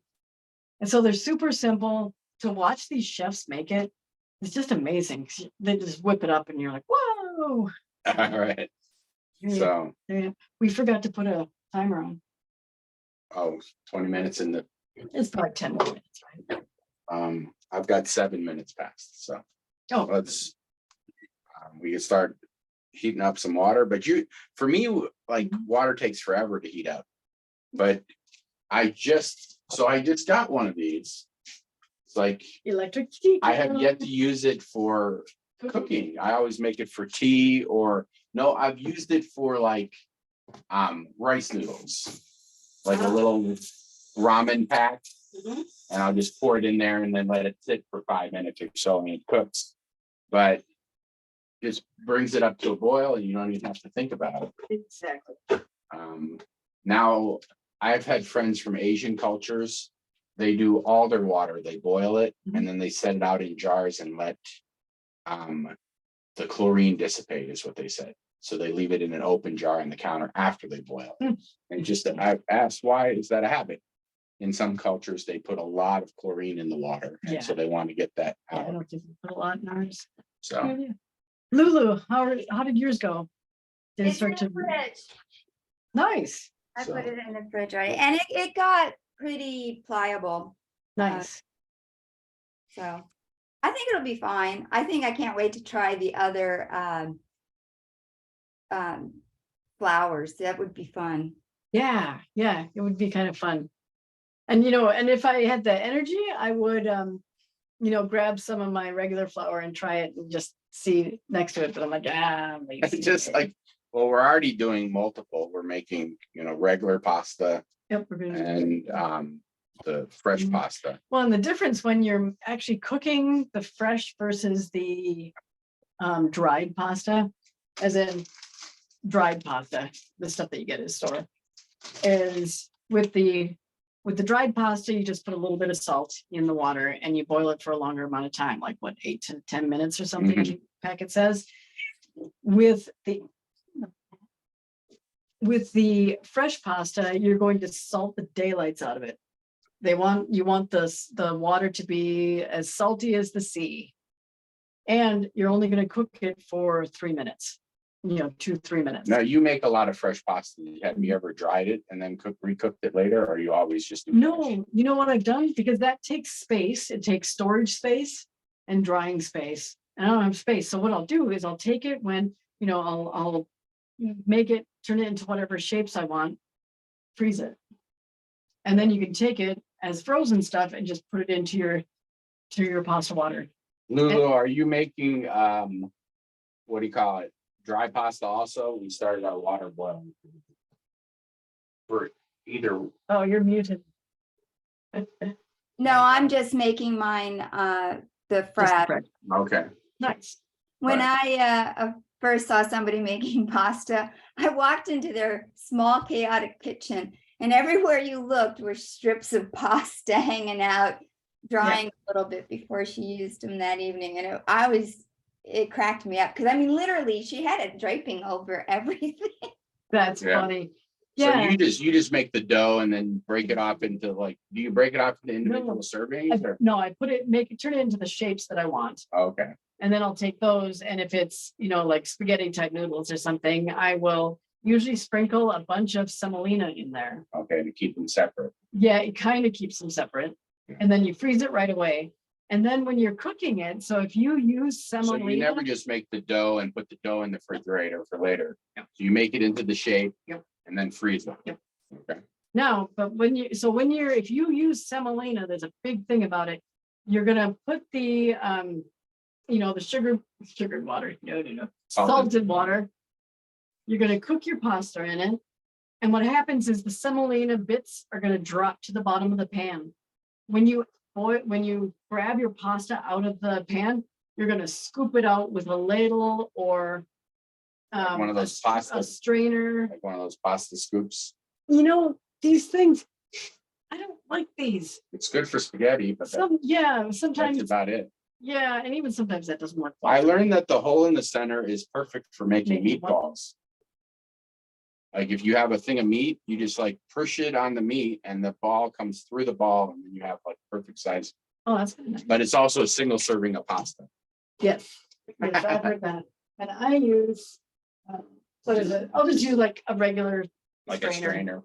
they're super simple. To watch these chefs make it, it's just amazing. They just whip it up and you're like, whoa.
All right. So,
We forgot to put a timer on.
20 minutes in the,
It's probably 10 more minutes, right?
I've got 7 minutes past, so
Oh,
let's, we can start heating up some water, but for me, like water takes forever to heat up. But I just got one of these. It's like,
electric tea.
I have yet to use it for cooking. I always make it for tea no, I've used it for like rice noodles, like a little ramen pack.
Mhm.
And I'll just pour it in there and then let it sit for 5 minutes or so and it cooks. But just brings it up to a boil and you don't even have to think about it.
Exactly.
Now, I've had friends from Asian cultures. They do all their water, they boil it and then they set it out in jars and let the chlorine dissipate is what they said. So they leave it in an open jar on the counter after they boil.
Hmm.
And just, I asked, why is that a habit? In some cultures, they put a lot of chlorine in the water.
Yeah.
So they want to get that
Yeah, I
out.
don't think we put a lot in ours.
So,
Yeah. Lulu, how did yours go? Did it
It's in
start
the
to?
fridge.
Nice,
I
So-
put it in the fridge already, and it got pretty pliable.
nice.
So I think it'll be fine. I think I can't wait to try the other flowers. That would be fun.
Yeah, yeah, it would be kind of fun. And and if I had the energy, I would grab some of my regular flour and try it and just see next to it. But I'm like,
it's just like, well, we're already doing multiple. We're making, regular pasta
Yep, we're gonna do
and
that.
the fresh
Mhm.
pasta.
Well, and the difference when you're actually cooking the fresh versus the dried pasta, as in dried pasta, the stuff that you get at the store, is with the dried pasta, you just put a little bit of salt in the water and you boil it for a longer amount of time, like what, 8 to 10 minutes or something,
Mhm.
the packet says. With the fresh pasta, you're going to salt the daylights out of it. You want the water to be as salty as the sea. And you're only going to cook it for 3 minutes, 2-3 minutes.
Now, you make a lot of fresh pasta. Have you ever dried it and then recooked it later, or you always just do fresh?
No, you know what I've done? Because that takes space. It takes storage space and drying space. And I don't have space. So what I'll do is I'll take it when, I'll make it, turn it into whatever shapes I want, freeze it. And then you can take it as frozen stuff and just put it into your pasta water.
Lulu, are you making, what do you call it? Dry pasta also? We started our water boiling. For either,
Oh, you're muted.
No, I'm just making mine the
Just
fresh.
fresh.
okay.
Nice.
When
Right.
I first saw somebody making pasta, I walked into their small chaotic kitchen, and everywhere you looked were strips of pasta hanging out, drying a little bit before she used them that evening. And it cracked me up because I mean, literally, she had it draping over everything.
That's
Yeah.
funny.
So
Yeah.
you just make the dough and then break it off into do you break it off into individual
No.
servings or?
No, I turn it into the shapes that I want.
Okay,
And then I'll take those. And if it's, like spaghetti type noodles or something, I will usually sprinkle a bunch of semolina in there.
okay, to keep them separate.
Yeah, it kind of keeps them separate. And then you freeze it right away. And then when you're cooking it, so if you use
So
semolina.
you never just make the dough and put the dough in the refrigerator for later.
Yep.
So you make it into the shape.
Yep.
And then freeze it.
Yep.
Okay.
No, but if you use semolina, there's a big thing about it. You're gonna put the the sugared water, no, salted water. You're gonna cook your pasta in it. And what happens is the semolina bits are gonna drop to the bottom of the pan. When you grab your pasta out of the pan, you're gonna scoop it out with a ladle or
Like one of those pasta,
a strainer.
like one of those pasta scoops.
These things, I don't like these.
It's good for spaghetti, but that's
Sometimes,
about it.
yeah, and even sometimes that doesn't work.
I learned that the hole in the center is perfect for making
Making what?
meatballs. Like if you have a thing of meat, you just like push it on the meat and the ball comes through the ball and then you have like perfect size.
Oh, that's good.
But it's also a single serving of pasta.
Yes, yes, I've heard that. And I use, what is it? I'll just use like a regular
Like a strainer.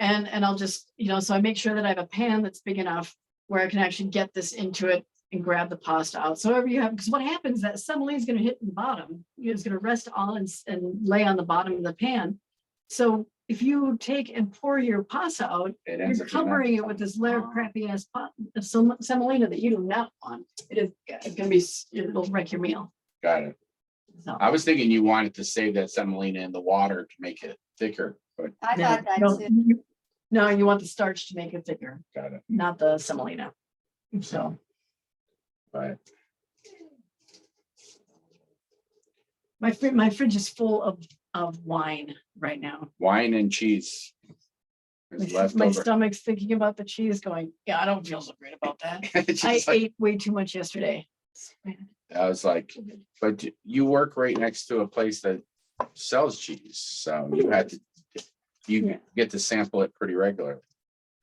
And I'll just, so I make sure that I have a pan that's big enough where I can actually get this into it and grab the pasta out. So whatever you have, because what happens is that semolina is going to hit the bottom. It's going to rest on and lay on the bottom of the pan. So if you take and pour your pasta out,
It ends
you're
up being
covering it
that.
with this layer of crappy ass semolina that you do not want. It's going to be, it'll wreck your meal.
Got it.
So.
I was thinking you wanted to save that semolina in the water to make it thicker, but
I
No,
thought that
no,
too.
no, you want the starch to make it thicker,
got it.
not the semolina. So
But
my fridge is full of wine right now.
wine and cheese. is
My
leftover.
stomach's thinking about the cheese going, yeah, I don't feel so great about that.
It's
I
just like,
ate way too much yesterday.
I was like, but you work right next to a place that sells cheese, so you had to, you
Yeah.
get to sample it pretty regularly.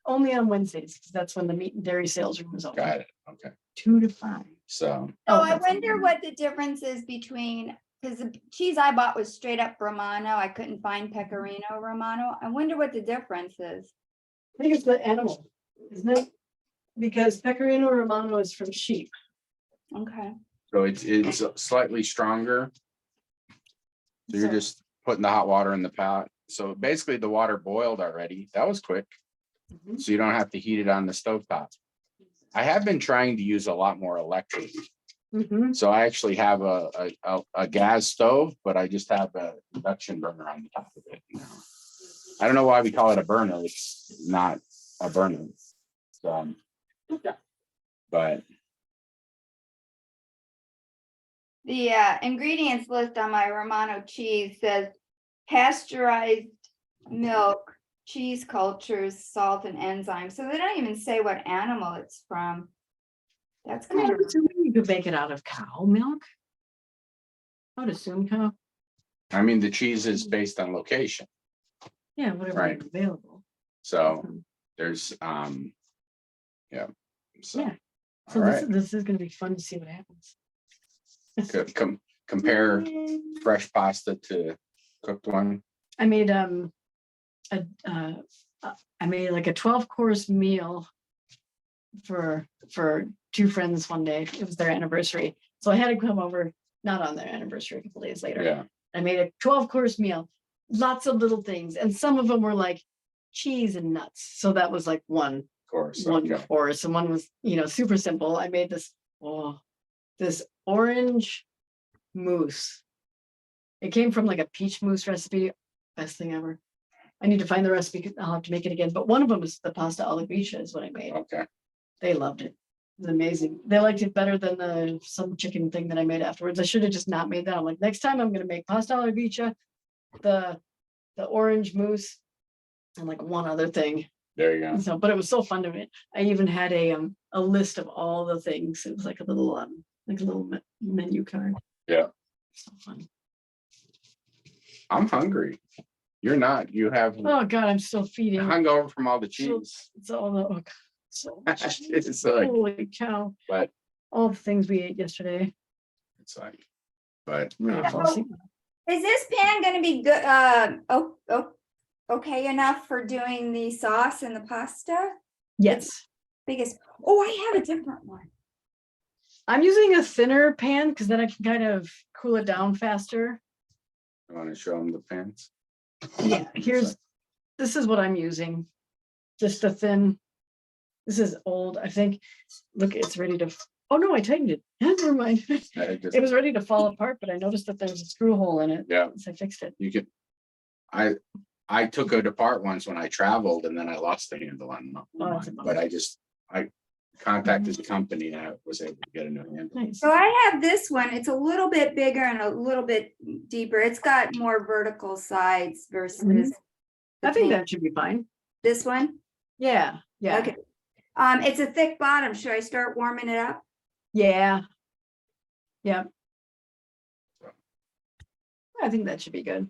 Only on Wednesdays, because that's when the meat and dairy sales room is open.
Got it, okay,
2 to 5.
so,
So I
that's-
wonder what the difference is between, because the cheese I bought was straight up Romano. I couldn't find Pecorino Romano. I wonder what the difference is.
I think it's the animal, isn't it? Because Pecorino Romano is from sheep.
Okay.
so it's slightly stronger. So you're
So-
just putting the hot water in the pot, so basically the water boiled already, that was quick,
Mhm.
so you don't have to heat it on the stove top. I have been trying to use a lot more electric.
Mhm.
So I actually have a gas stove, but I just have a induction burner on the top of it now. I don't know why we call it a burner. It's not a burner. So, but
The ingredients list on my Romano cheese says pasteurized milk, cheese cultures, salt, and enzymes. So they don't even say what animal it's from. That's
I mean,
kind
I'm
of,
assuming you could make it out of cow milk. I would assume cow.
I mean, the cheese is based on location.
Yeah, whatever
Right.
is available.
So
Mhm.
there's, yeah. So,
Yeah.
all
So
right,
this is gonna be fun to see what happens.
compare
Yay.
fresh pasta to cooked one.
I made I made like a 12-course meal for 2 friends one day. It was their anniversary. So I had to come over, not on their anniversary, a couple days later.
Yeah,
I made a 12-course meal, lots of little things, and some of them were like cheese and nuts. So that was like one
course,
one
okay.
course, and one was, super simple. I made this orange mousse. It came from like a peach mousse recipe. Best thing ever. I need to find the recipe. 'Cause I'll have to make it again. But one of them is the pasta alla gricia is what I made.
Okay,
They loved it. It was amazing. They liked it better than some chicken thing that I made afterwards. I should have just not made that. I'm like, next time I'm gonna make pasta alla gricia, the orange mousse, and like one other thing.
there you go.
So, but it was so fun to me. I even had a list of all the things. It was like a little menu card.
Yeah.
So fun.
I'm hungry. You're not, you have
Oh God, I'm still feeding.
hungover from all the
So-
cheese.
It's all the so much cheese.
It's like,
Holy cow!
but
All the things we ate yesterday.
it's like, but
I'm gonna fall
Yeah.
asleep.
is this pan gonna be good, okay enough for doing the sauce and the pasta?
Yes,
Biggest, oh, I have a different one.
I'm using a thinner pan because then I can kind of cool it down faster.
I want to show them the pants.
Yeah, this is what I'm using. Just a thin. This is old, I think. Look, it's ready to. Oh no, I tightened it. Never mind. It was ready to fall apart, but I noticed that there's a screw hole in it.
Yeah,
So I fixed it.
you could, I took it apart once when I traveled and then I lost the handle on
Oh, that's a
mine,
bummer.
but I contacted the company and I was able to get a new handle.
Nice.
So I have this one. It's a little bit bigger and a little bit deeper. It's got more vertical sides versus
I think that should be fine.
this one.
Yeah, yeah,
Okay. It's a thick bottom. Should I start warming it up?
yeah. Yeah. I think that should be good.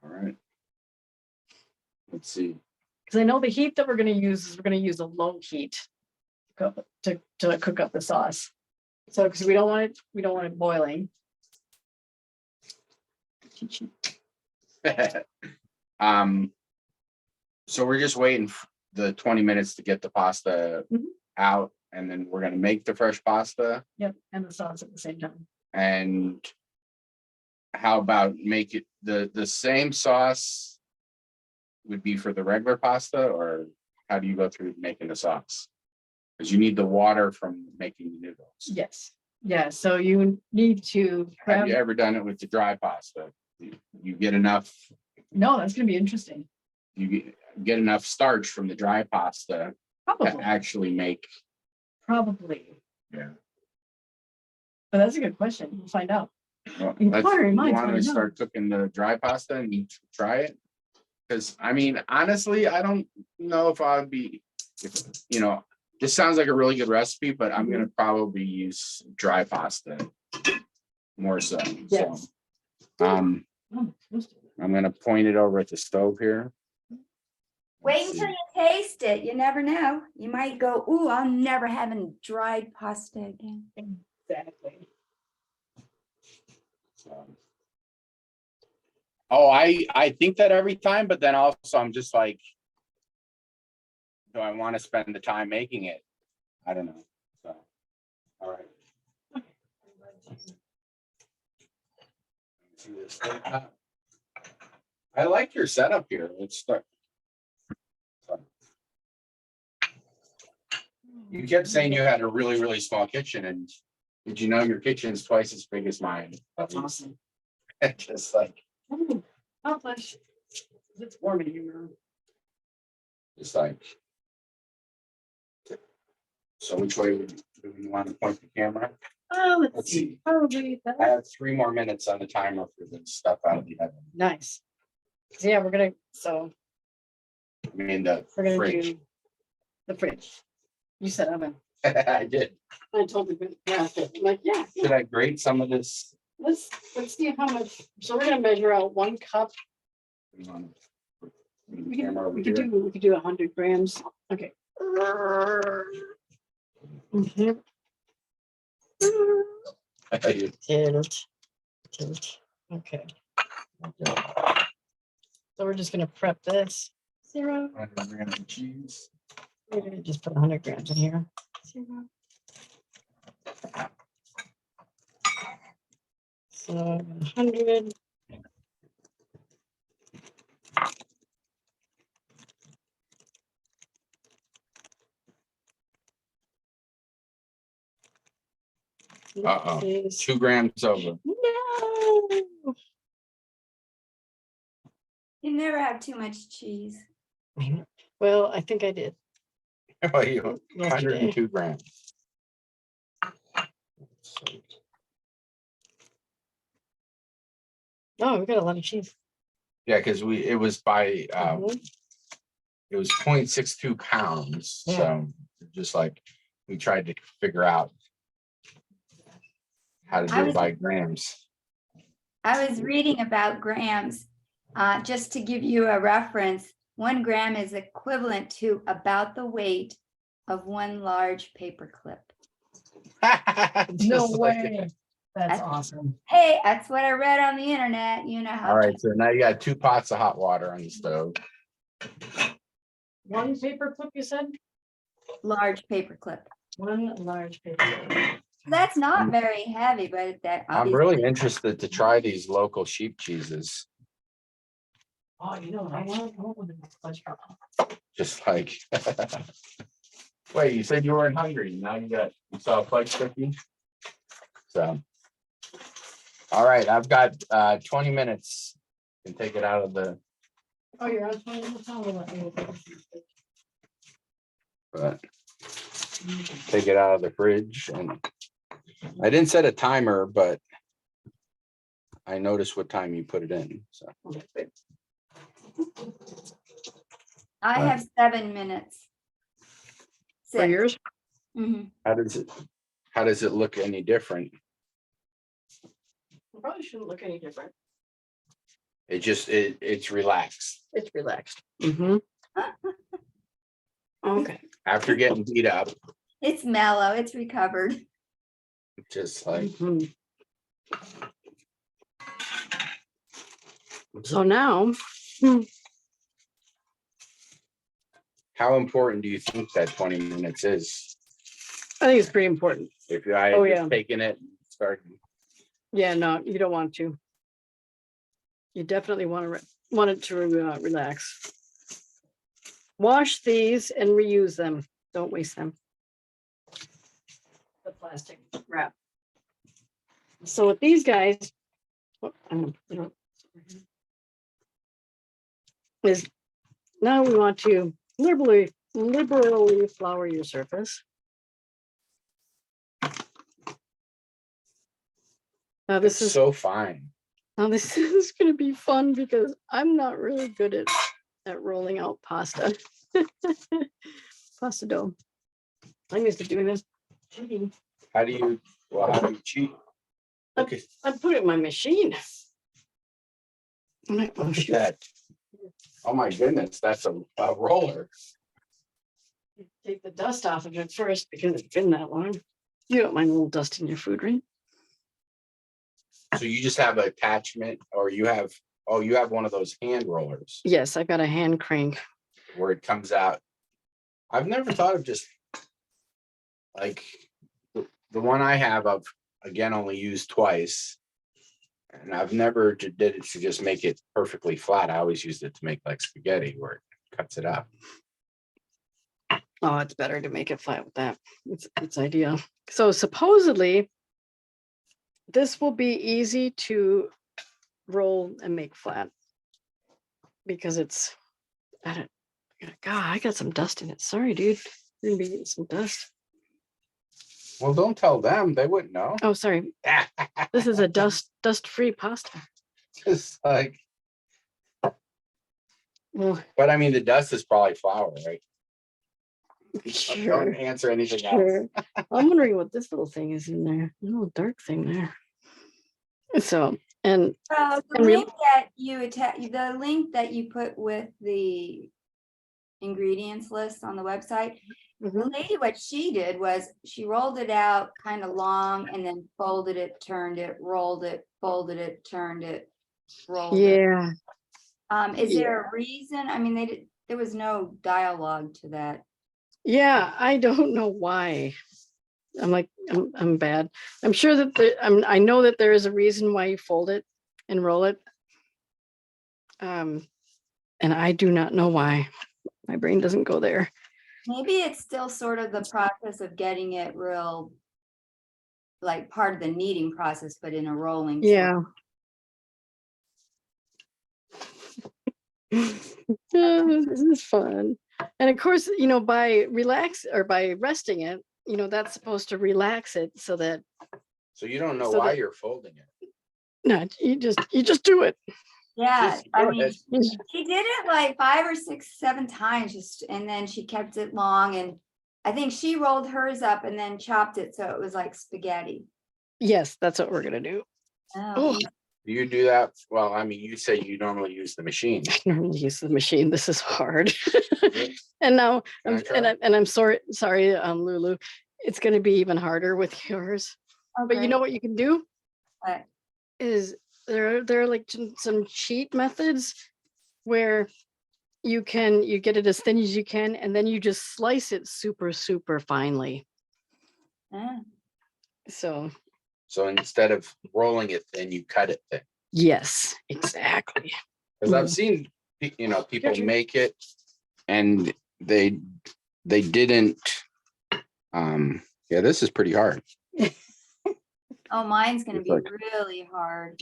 All right. Let's see.
Because I know the heat that we're gonna use is we're gonna use a low heat to cook up the sauce. So, because we don't want it boiling.
So we're just waiting for the 20 minutes to get the pasta
Mhm.
out, and then we're gonna make the fresh pasta.
Yep, and the sauce at the same time.
And how about make it the same sauce would be for the regular pasta, or how do you go through making the sauce? Because you need the water from making the noodles.
Yes, yeah, so you need to
Have
grab,
you ever done it with the dry pasta? You get enough,
no, that's gonna be interesting.
get enough starch from the dry pasta to
Probably,
actually make,
probably,
yeah.
but that's a good question. We'll find out.
Well,
Inquiring
you
minds
want
wanna
to
know.
start cooking the dry pasta and you try it? Because I mean, honestly, I don't know if I'd be, this sounds like a really good recipe, but I'm gonna probably use dry pasta more so.
Yes.
I'm gonna point it over at the stove here.
Wait
Let's
until
see.
you taste it. You never know. You might go, ooh, I'm never having dried pasta again.
Exactly.
Oh, I think that every time, but then also I'm just like, do I want to spend the time making it? I don't know. So, all right. See this thing? I like your setup here. Let's start. You kept saying you had a really, really small kitchen, and did you know your kitchen is twice as big as mine?
That's awesome.
Just like,
Oh, bless. It's warm in here now.
just like. So which way do we want to point the camera?
Oh, let's
Let's
see.
see.
Probably
I
that.
have 3 more minutes on the timer for the stuff out of the oven.
Nice. So yeah, we're gonna
I mean, the
we're gonna
fridge.
do the fridge. You said oven.
I did.
I told you, yeah. I'm like, yeah.
Should I grate some of this?
Let's see how much. So we're gonna measure out 1 cup.
We
We
Camera over
could
here.
do 100 grams. Okay. Mhm. Tilt. Okay. So we're just gonna prep this. 0.
Cheese.
We're gonna just put 100 grams in here. 0. So 100.
Uh-oh.
This is-
2 grams over.
No.
You never have too much cheese.
Well, I think I did
Well, you
yesterday.
102 grams.
Oh, we got a lot of cheese.
Yeah, because it was by
Mhm.
it was 0.62 pounds.
Yeah.
So just like we tried to figure out how to
I
do it
was-
by grams.
I was reading about grams. Just to give you a reference, 1 gram is equivalent to about the weight of 1 large paper clip.
No
Just like
way.
that.
That's awesome.
Hey, that's what I read on the internet. You know how.
All right, so now you got 2 pots of hot water on the stove.
1 paper clip, you said?
Large paper clip.
1 large paper clip.
That's not very heavy, but that
I'm
obviously.
really interested to try these local sheep cheeses.
Oh, you know what I want? I want one of those fudge roll.
Just like, wait, you said you weren't hungry. Now you saw a fudge cookie. So, all right, I've got 20 minutes. Can take it out of the,
Oh, you're on 20 minutes. Oh, well, let me-
take it out of the fridge. And I didn't set a timer, but I noticed what time you put it in. So,
I have 7 minutes.
For
6.
yours?
Mhm.
how does it look any different?
It probably shouldn't look any different.
It's relaxed
It's relaxed. Mm-hmm. Okay.
after getting beat up.
It's mellow. It's recovered.
Just like,
Mhm. So now,
how important do you think that 20 minutes is?
I think it's pretty important.
If I
Oh,
had
yeah.
just taken it, started.
Yeah, no, you don't want to. You definitely want it to relax. Wash these and reuse them. Don't waste them. The plastic wrap. So with these guys, is now we want to liberally flour your surface. Now
It's
this is
so fine.
Now this is going to be fun because I'm not really good at rolling out pasta. Pasta dough. I'm used to doing this. Cheating.
How do you cheat? Okay,
I put it in my machine. Oh,
look at
shoot.
that. Oh my goodness, that's a roller.
Take the dust off of it first because it's been that long. You don't mind a little dust in your food, right?
So you just have an attachment or you have one of those hand rollers
Yes, I've got a hand crank.
where it comes out. I've never thought of just like the one I have, I've again only used twice. And I've never did it to just make it perfectly flat. I always used it to make like spaghetti where it cuts it up.
Oh, it's better to make it flat with that. It's ideal. So supposedly, this will be easy to roll and make flat because it's, God, I got some dust in it. Sorry, dude. You're gonna be getting some dust.
Well, don't tell them. They wouldn't know.
Oh, sorry. This is a dust-free pasta.
Just like,
Well,
but I mean, the dust is probably flour, right?
sure.
Don't answer anything else.
Sure. I'm wondering what this little thing is in there. A little dark thing there. So, and
So the
And real-
link that you attach, the link that you put with the ingredients list on the website, the lady, what she did was she rolled it out kind of long and then folded it, turned it, rolled it, folded it, turned it, rolled it.
yeah,
Is there a reason? I mean, there was no dialogue to that.
yeah, I don't know why. I'm like, I'm bad. I'm sure that I know that there is a reason why you fold it and roll it. And I do not know why. My brain doesn't go there.
Maybe it's still sort of the process of getting it real, like part of the kneading process, but in a rolling. sort
Yeah. This is fun. And of course, by resting it, that's supposed to relax it so that
So you don't know
So
why
that-
you're folding it.
no, you just do it.
Yeah,
Just
I
do
mean,
it.
she did it like 5 or 6, 7 times, and then she kept it long, and I think she rolled hers up and then chopped it so it was like spaghetti.
Yes, that's what we're gonna do.
Oh,
Do you do that? Well, I mean, you say you normally use the machine.
I normally use the machine. This is hard. And now,
Can I try?
I'm sorry, Lulu. It's gonna be even harder with yours. But you know what you can do
What?
is there are like some cheat methods where you get it as thin as you can, and then you just slice it super, super finely.
Yeah.
So
So instead of rolling it thin, you cut it thin.
yes, exactly.
Because I've seen, people
turn.
make it and they didn't. Yeah, this is pretty hard.
Oh, mine's gonna
It's
be
like-
really hard.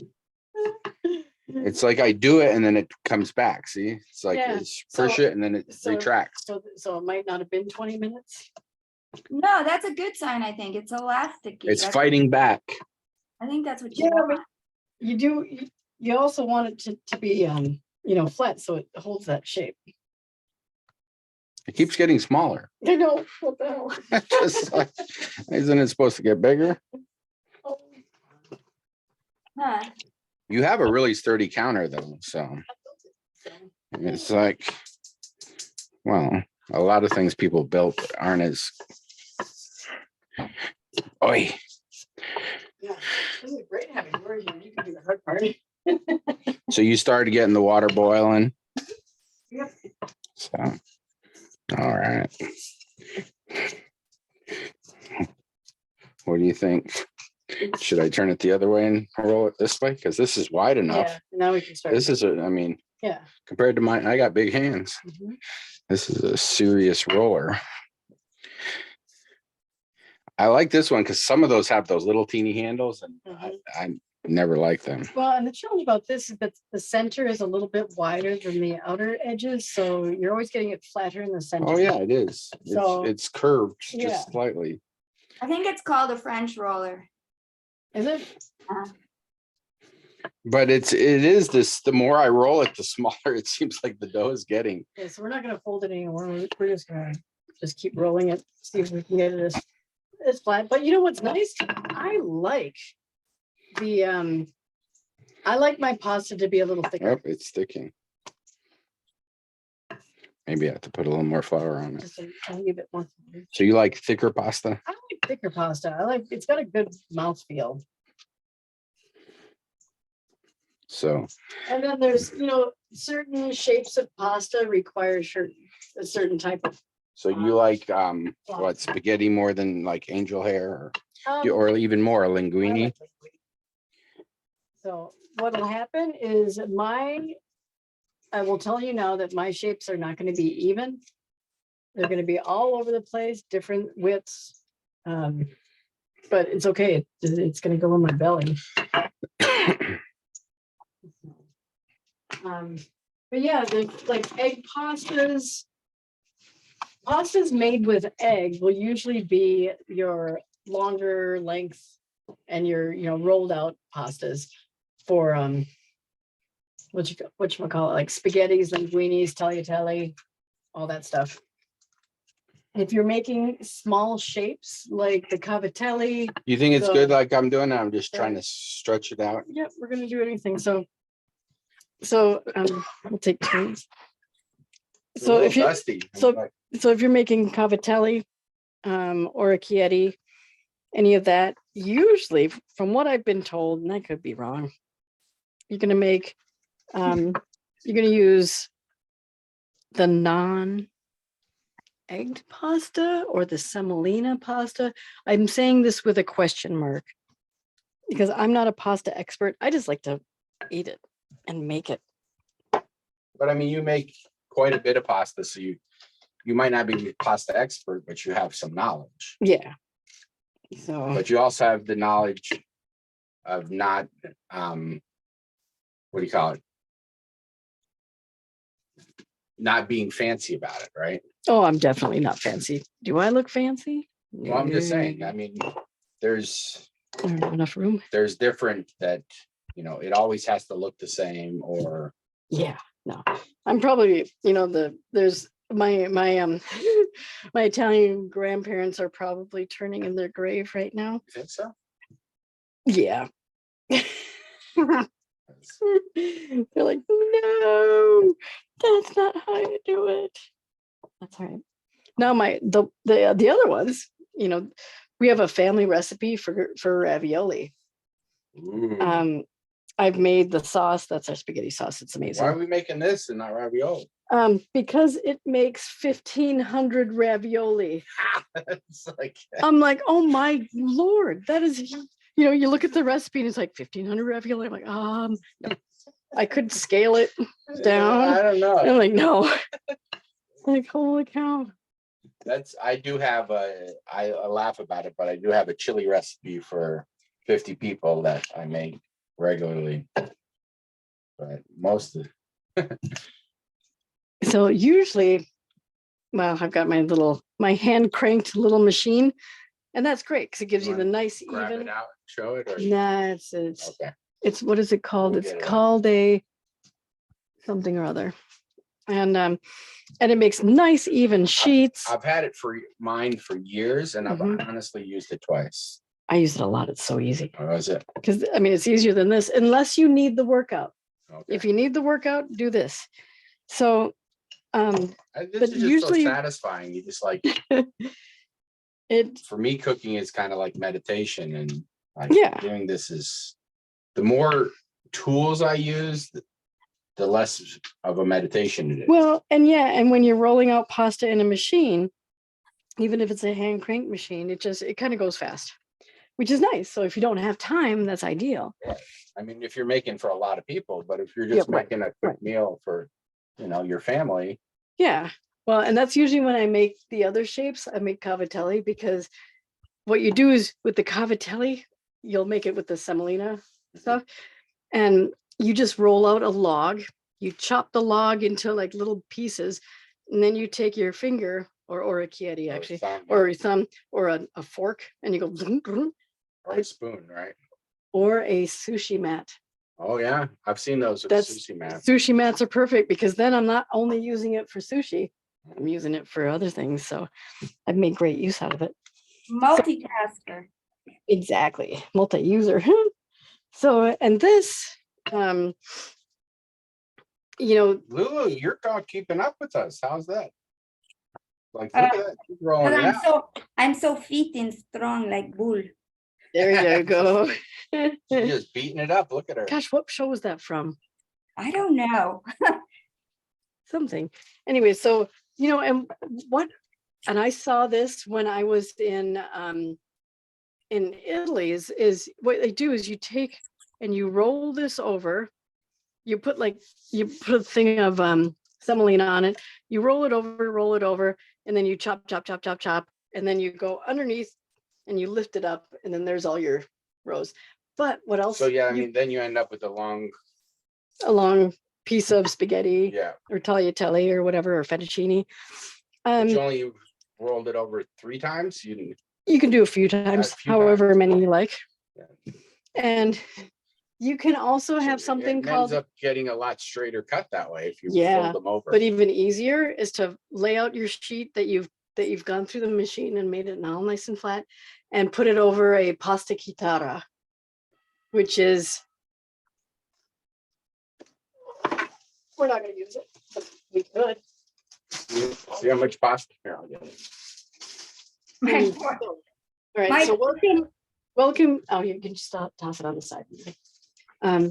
It's like I do it and then it comes back. See, it's like
Yeah,
it's push
so-
it and then it
so-
retracts.
So it might not have been 20 minutes.
No, that's a good sign, I think. It's elasticy.
It's
That's-
fighting back.
I think that's what you
Yeah,
want.
but you also want it to be flat so it holds that shape.
It keeps getting smaller.
I know, what the hell?
Just like, isn't it supposed to get bigger?
Oh,
Huh.
You have a really sturdy counter though, so it's like, well, a lot of things people built aren't as. Oi,
yeah, this is great having you here. You can do the hard part.
so you started getting the water boiling.
Yep.
So, all right. What do you think? Should I turn it the other way and roll it this way? Because this is wide enough.
Yeah, now we can start.
This is I mean,
Yeah.
compared to mine, I got big hands.
Mhm.
This is a serious roller. I like this one because some of those have those little teeny handles and I never like them.
Well, and the challenge about this is that the center is a little bit wider than the outer edges, so you're always getting it flatter in the center.
Oh, yeah, it is.
So-
It's curved
Yeah.
just slightly.
I think it's called a French roller.
Is it?
But it is this, the more I roll it, the smaller it seems like the dough is getting.
Yeah, so we're not gonna fold it anymore. We're just gonna just keep rolling it, see if we can get it as flat. But you know what's nice? I like my pasta to be a little thicker.
Yep, it's sticking. Maybe I have to put a little more flour on it.
Just a tiny bit more.
So you like thicker pasta?
I like thicker pasta. I like, it's got a good mouthfeel.
So,
And then there's, certain shapes of pasta require a certain type of.
so you like, what, spaghetti more than like angel hair or even more
I
linguine?
like linguine. So what'll happen is I will tell you now that my shapes are not going to be even. They're going to be all over the place, different widths. But it's okay. It's going to go in my belly. But yeah, like egg pastas. Pastas made with egg will usually be your longer length and your rolled out pastas for whatchamacallit, like spaghettis, linguinis, tagliatelle, all that stuff. If you're making small shapes like the cavatelli,
You think it's
So-
good like I'm doing? I'm just trying to stretch it out.
yep, we're gonna do anything. So we'll take turns.
It's a
So
little
if you
dusty.
so-
Like,
so if you're making cavatelli or a chieti, any of that, usually from what I've been told, and I could be wrong, you're gonna make you're gonna use the non-egged pasta or the semolina pasta. I'm saying this with a question mark because I'm not a pasta expert. I just like to eat it and make it.
but I mean, you make quite a bit of pasta, so you might not be a pasta expert, but you have some knowledge.
Yeah. So
But you also have the knowledge of not, what do you call it? Not being fancy about it, right?
oh, I'm definitely not fancy. Do I look fancy?
Well, I'm just saying, I mean, there's
I don't have enough room.
different that, it always has to look the same or,
Yeah, no, I'm probably, there's my my Italian grandparents are probably turning in their grave right now.
you think so?
Yeah. They're like, no, that's not how you do it. That's all right. Now the other ones, we have a family recipe for ravioli.
Ooh.
I've made the sauce. That's our spaghetti sauce. It's amazing.
Why are we making this and not ravioli?
Because it makes 1,500 ravioli.
It's like,
I'm like, oh my Lord, that is, you look at the recipe and it's like 1,500 ravioli. I'm like, no. I could scale it down.
I don't know.
I'm like, no. Like, holy cow.
I do have I laugh about it, but I do have a chili recipe for 50 people that I make regularly. But most of
So usually, well, I've got my hand cranked little machine, and that's great because it gives you the nice
grab
even.
it out, show it, or
Nah, it's
okay.
what is it called?
We'll
It's
get it out.
called a something or other. And it makes nice even sheets.
I've had it for mine for years, and I've
Mhm.
honestly used it twice.
I use it a lot. It's so easy
Or was it?
because it's easier than this, unless you need the workout.
Okay.
If you need the workout, do this. So
This
but
is just
usually-
so satisfying. You just like,
it
for me, cooking is kind of like meditation, and like
Yeah.
doing this is the more tools I use, the less of a meditation it is.
well, and when you're rolling out pasta in a machine, even if it's a hand crank machine, it kind of goes fast, which is nice. So if you don't have time, that's ideal.
I mean, if you're making for a lot of people, but if you're just
Yeah, right,
making a quick
right.
meal for, your family,
Yeah. Well, and that's usually when I make the other shapes. I make cavatelli because what you do is with the cavatelli, you'll make it with the semolina stuff, and you just roll out a log. You chop the log into like little pieces, and then you take your finger or a chieti
or
actually,
thumb,
or a thumb or a fork, and you go vroom, vroom,
or a spoon, right?
or a sushi mat.
Oh yeah, I've seen those with
That's
sushi mats.
Sushi mats are perfect because then I'm not only using it for sushi, I'm using it for other things, so I've made great use out of it.
Multitasker.
Exactly, multi-user. So, and this, you know,
Lulu, you're keeping up with us. How's that? Like, look at that. She's rolling
But
out.
I'm so fit and strong like bull.
there you go.
She's just beating it up. Look at her.
Gosh, what show was that from?
I don't know.
Something. Anyway, so, you know, and I saw this when I was in Italy is what they do is you take and you roll this over, you put a thing of semolina on it, you roll it over, and then you chop, and then you go underneath and you lift it up, and then there's all your rows. But what else?
So yeah, I mean, then you end up with a
long piece of spaghetti
yeah.
or tagliatelle or whatever, or fettuccine.
But you only rolled it over 3 times. You didn't.
You can do a few times,
few
however
times.
many you like.
Yeah.
And you can also have something
It
called,
ends up getting a lot straighter cut that way if you
Yeah,
fold them over.
but even easier is to lay out your sheet that you've gone through the machine and made it all nice and flat, and put it over a pasta chitarra, which is, we're not going to use it, but we could.
See how much pasta here. I'll get it.
All right, so welcome. Oh, you can just toss it on the side.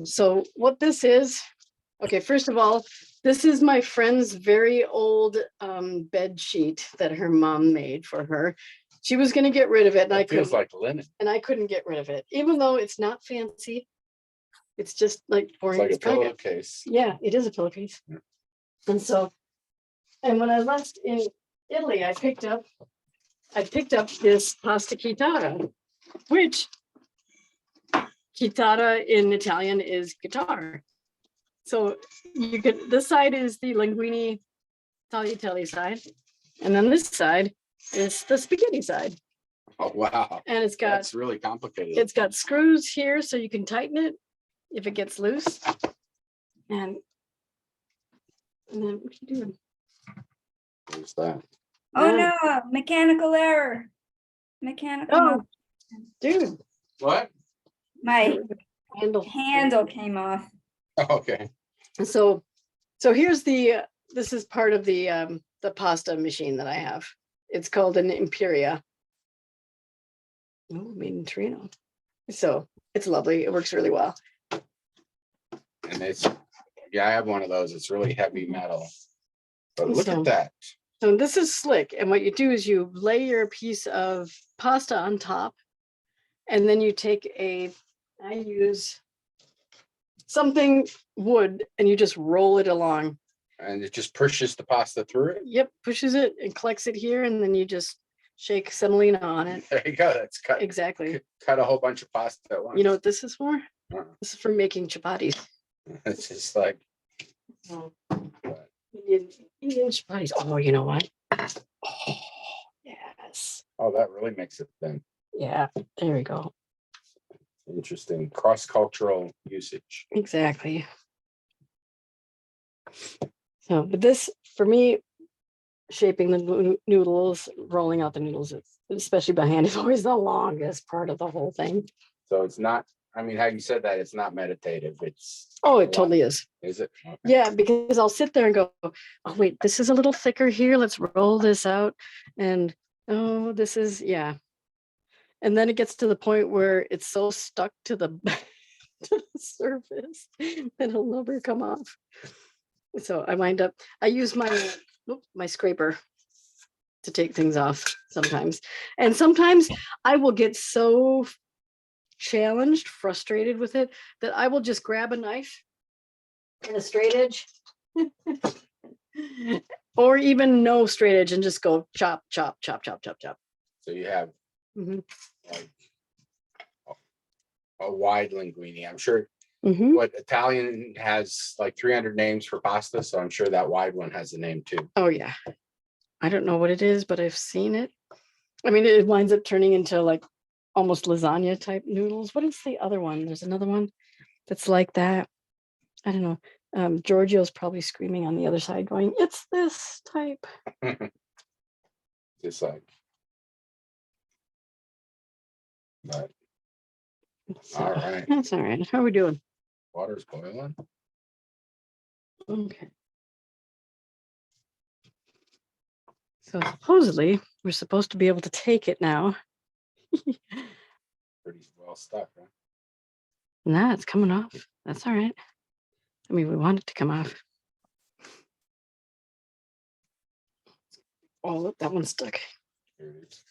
So what this is, okay, first of all, this is my friend's very old bed sheet that her mom made for her. She was going to get rid of it, and
It feels like linen.
I couldn't get rid of it, even though it's not fancy. It's just like
It's
boring.
like a
It's kinda-
pillowcase.
Yeah, it is a pillowcase.
Yeah.
And when I left in Italy, I picked up this pasta chitarra, which chitarra in Italian is guitar. So you could, this side is the linguine tagliatelle side, and then this side is the spaghetti side.
Oh wow,
And
that's really complicated.
it's got screws here so you can tighten it if it gets loose. And then what are you doing?
What's that?
Oh no, mechanical error. Mechanical.
Oh, dude,
What?
My
handle.
handle came off.
Okay.
So here's this is part of the pasta machine that I have. It's called an Imperia. Oh, made in Torino. So it's lovely. It works really well.
And yeah, I have one of those. It's really heavy metal. But look
So-
at that.
So this is slick. And what you do is you lay your piece of pasta on top, and then you take I use something wood, and you just roll it along.
And it just pushes the pasta through it.
Yep, pushes it and collects it here, and then you just shake semolina on it.
There you go. That's cut
Exactly.
a whole bunch of pasta at once.
You know what this is for?
Uh-uh.
This is for making chapatis.
It's just like
Indian chapatis. Oh, you know what? Oh, yes.
oh, that really makes it thin.
Yeah, there we go.
Interesting cross-cultural usage.
Exactly. So, but this, for me, shaping the noodles, rolling out the noodles, especially by hand, is always the longest part of the whole thing.
So it's not, I mean, how you said that, it's not meditative. It's,
Oh, it totally is.
is it? Okay.
Yeah, because I'll sit there and go, oh, wait, this is a little thicker here. Let's roll this out. And oh, this is, yeah. And then it gets to the point where it's so stuck to the, to the surface that it'll never come off. So I use my scraper to take things off sometimes. And sometimes I will get so challenged, frustrated with it, that I will just grab a knife and a straight edge or even no straight edge and just go chop, chop, chop, chop, chop, chop.
So you have
Mhm.
like a wide linguine. I'm sure
Mhm.
what Italian has like 300 names for pasta. So I'm sure that wide one has a name too.
Oh yeah. I don't know what it is, but I've seen it. I mean, it winds up turning into like almost lasagna type noodles. What is the other one? There's another one that's like that. I don't know. Giorgio's probably screaming on the other side going, it's this type.
Just like. But,
So,
all right,
that's all right. How are we doing?
water's boiling.
Okay. So supposedly we're supposed to be able to take it now.
Pretty well stuck, huh?
Nah, it's coming off. That's all right. I mean, we want it to come off. Oh, look, that one's stuck.
Here it is.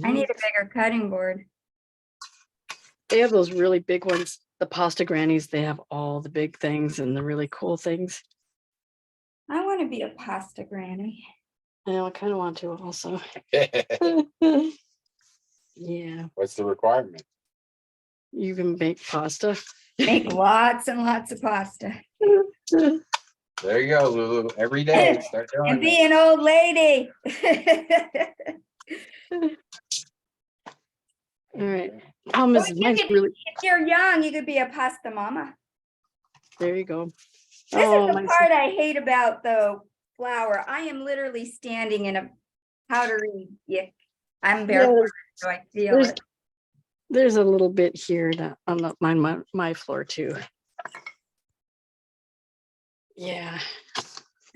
I need a bigger cutting board.
They have those really big ones. The pasta grannies, they have all the big things and the really cool things.
I want to be a pasta granny.
I know, I kind of want to also. Yeah,
What's the requirement?
you can make pasta.
Make lots and lots of pasta.
There you go, Lulu. Every day, start
And
doing
be
it.
an old lady.
All right. Problem
Well,
is,
you
mine's
could-
really,
If you're young, you could be a pasta mama.
there you go.
This
Oh,
is the
mine's-
part I hate about the flour. I am literally standing in a powdery yick. I'm
Yeah,
barefoot, so I feel
there's,
it.
there's a little bit here that on the, my floor too. Yeah.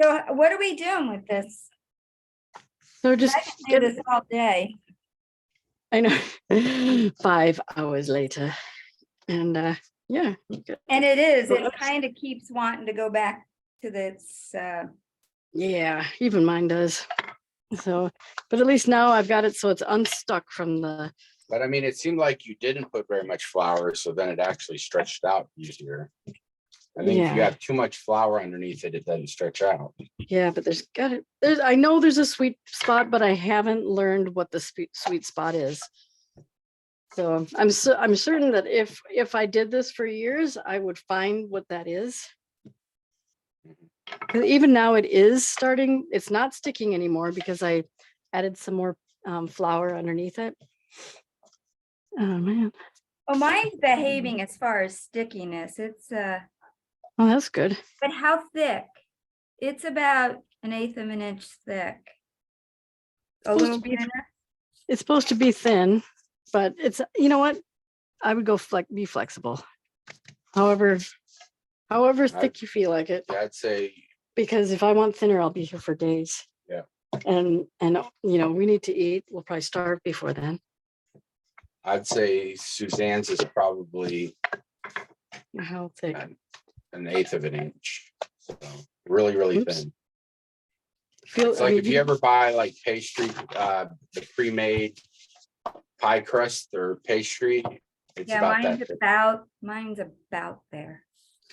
So what are we doing with this?
So just
I can do this all day.
I know 5 hours later. And yeah. good.
And it is, it
Oops.
kind of keeps wanting to go back to this,
Yeah, even mine does. So, but at least now I've got it so it's unstuck from the,
But I mean, it seemed like you didn't put very much flour, so then it actually stretched out easier. I think if you
Yeah.
have too much flour underneath it, it doesn't stretch out.
yeah, but I know there's a sweet spot, but I haven't learned what the sweet spot is. So I'm certain that if I did this for years, I would find what that is. 'Cause even now it is starting, it's not sticking anymore because I added some more flour underneath it. Oh man,
oh, mine's behaving as far as stickiness. It's,
oh that's good.
but how thick? It's about 1/8 of an inch thick. A
Supposed
little
to be-
bit enough.
It's supposed to be thin, but it's, you know what? I would go be flexible. However thick you feel like it,
I'd say,
because if I want thinner, I'll be here for days.
Yeah.
And you know, we need to eat. We'll probably starve before then.
I'd say Suzanne's is probably
How thick?
1/8 of an inch. So really, really
Oops.
thin.
Feel,
It's
I
like
mean,
if you ever buy like pastry, the pre-made pie crust or pastry, it's
Yeah,
about that. thick.
mine's about there.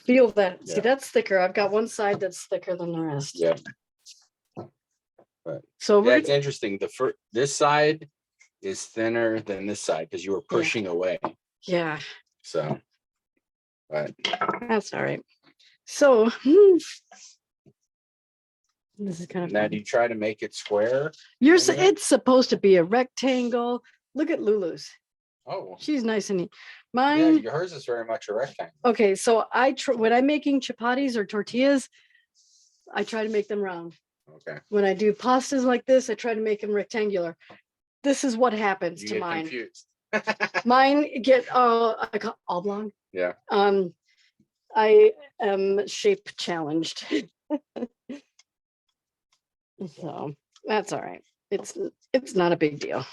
feel that. See,
Yeah.
that's thicker. I've got one side that's thicker than the rest.
Yeah,
So
yeah,
we're
it's interesting. This side is thinner than this side because you were
Yeah.
pushing away.
yeah,
So, but
that's all right. So this is kind of
now
fun.
do you try to make it square? Yeah.
It's supposed to be a rectangle. Look at Lulu's.
Oh,
She's nice and neat.
yeah,
Mine,
yours is very much a rectangle.
okay, so when I'm making chapatis or tortillas, I try to make them round.
Okay.
When I do pastas like this, I try to make them rectangular. This is what happens
You
to
get
mine.
confused.
Mine get I call oblong.
Yeah.
I am shape challenged. So that's all right. It's not a big deal.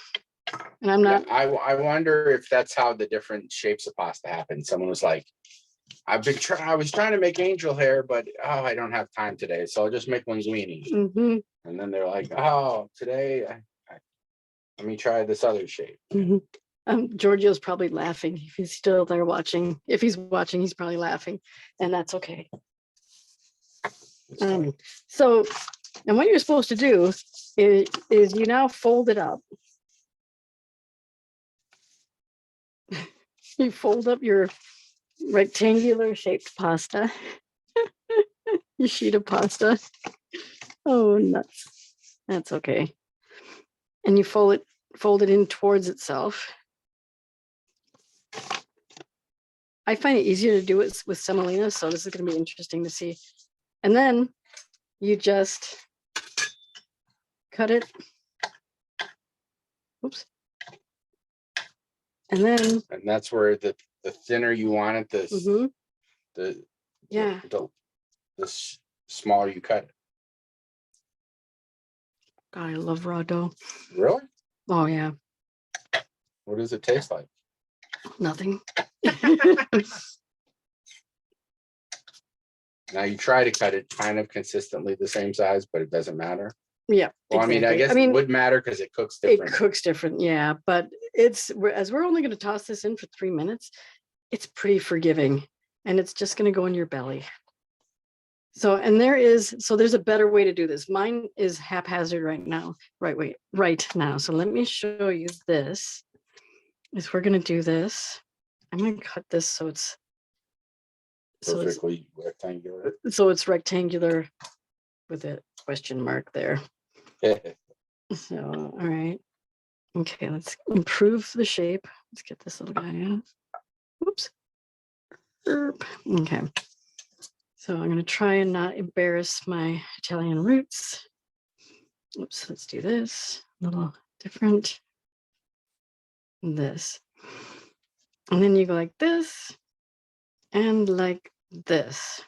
And I'm
Yeah,
not,
I wonder if that's how the different shapes of pasta happen. Someone was like, I was trying to make angel hair, but oh, I don't have time today, so I'll just make linguine.
Mhm,
And then they're like, oh, today, let me try this other shape.
mhm. Giorgio's probably laughing if he's still there watching. If he's watching, he's probably laughing, and that's okay. So, and what you're supposed to do is you now fold it up. You fold up your rectangular shaped pasta. Your sheet of pasta. Oh, nuts. That's okay. And you fold it in towards itself. I find it easier to do it with semolina, so this is going to be interesting to see. And then you just cut it. Oops. And then,
And that's where the thinner you want it,
mhm,
the
yeah,
smaller you cut it.
God, I love raw dough.
Really?
Oh yeah,
What does it taste like?
nothing.
Now you try to cut it kind of consistently the same size, but it doesn't matter.
Yeah.
Well, I mean, I
exactly.
guess it would matter because it cooks
it
different.
cooks different, yeah, but as we're only going to toss this in for 3 minutes, it's pretty forgiving, and it's just going to go in your belly. So, and there's a better way to do this. Mine is haphazard right now, right now. So let me show you this. Is we're going to do this. I'm going to cut this so it's
Perfectly rectangular.
so it's rectangular with a question mark there. So, all right. Okay, let's improve the shape. Let's get this little guy out. Whoops. Okay. So I'm going to try and not embarrass my Italian roots. Oops, let's do this. A little different. This. And then you go like this and like this.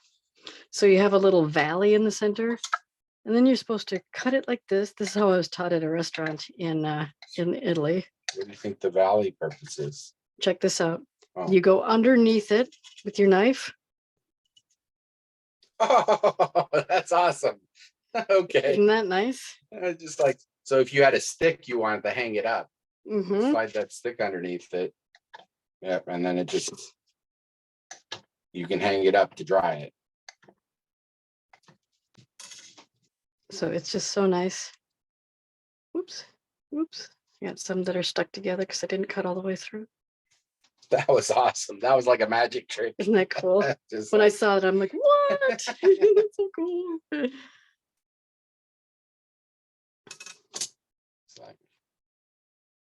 So you have a little valley in the center. And then you're supposed to cut it like this. This is how I was taught at a restaurant in Italy.
What do you think the valley purpose is?
Check this out.
Oh.
You go underneath it with your knife.
Oh, that's awesome. Okay.
Isn't that nice?
Just like, so if you had a stick, you wanted to hang it up,
Mm-hmm.
slide that stick underneath it. Yep, and then you can hang it up to dry it.
So it's just so nice. Whoops. Whoops. I got some that are stuck together because I didn't cut all the way through.
That was awesome. That was like a magic trick.
Isn't that cool?
Just
When I
like-
saw it, I'm like, what? That's so cool.
it's like,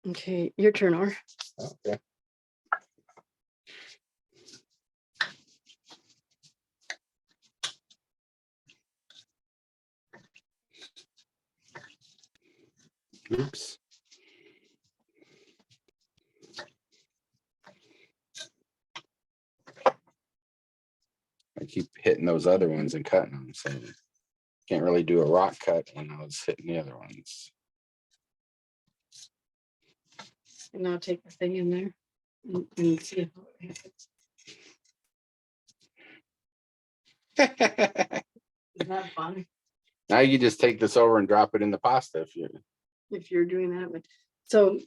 Okay, your turn, Or.
okay. Oops. I keep hitting those other ones and cutting them, so can't really do a rock cut when I was hitting the other ones.
And now take the thing in there and see how it happens. Isn't that fun?
Now you just take this over and drop it in the pasta
If you're doing that. But so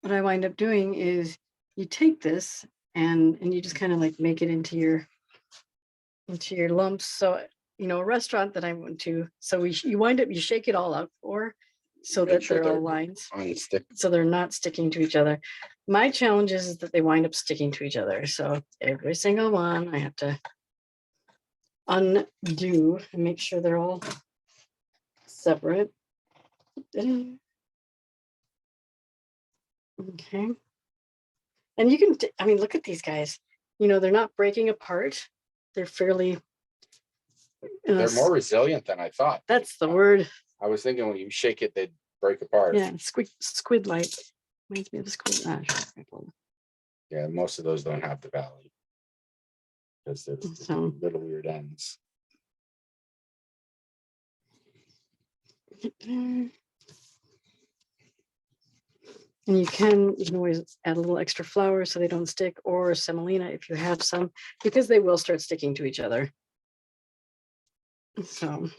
what I wind up doing is you take this and you just kind of like make it into your lumps. So, you know, a restaurant that I went to, so you wind up, you shake it all up so
Make
that
sure
they're all
they're
lines.
on stick.
So they're not sticking to each other. My challenge is that they wind up sticking to each other. So every single one I have to undo and make sure they're all separate. Okay. And you can, I mean, look at these guys. You know, they're not breaking apart. They're fairly.
They're more resilient than I thought.
That's the word.
I was thinking when you shake it, they'd break apart.
Yeah, squid like. Reminds me of the squid.
Yeah, most of those don't have the valley. Because there's
So-
little weird ends.
And you can always add a little extra flour so they don't stick, or semolina if you have some, because they will start sticking to each other. So,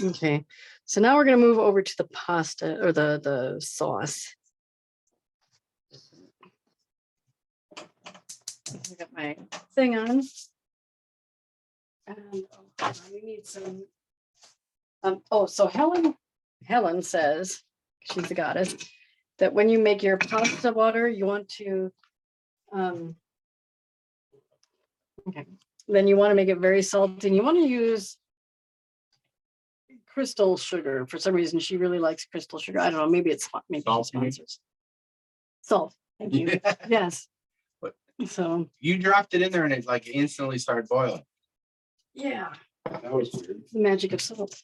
okay. So now we're going to move over to the pasta or the sauce. I got my thing on. And we need some. So Helen says, she's the goddess, that when you make your pasta water, you want to, okay, then you want to make it very salty, and you want to use crystal sugar. For some reason, she really likes crystal sugar. I don't know, maybe it's maybe
Salt,
sponsors. Salt, thank you. Yes. So,
You dropped it in there and it like instantly started boiling.
yeah,
That was weird.
the magic of salt.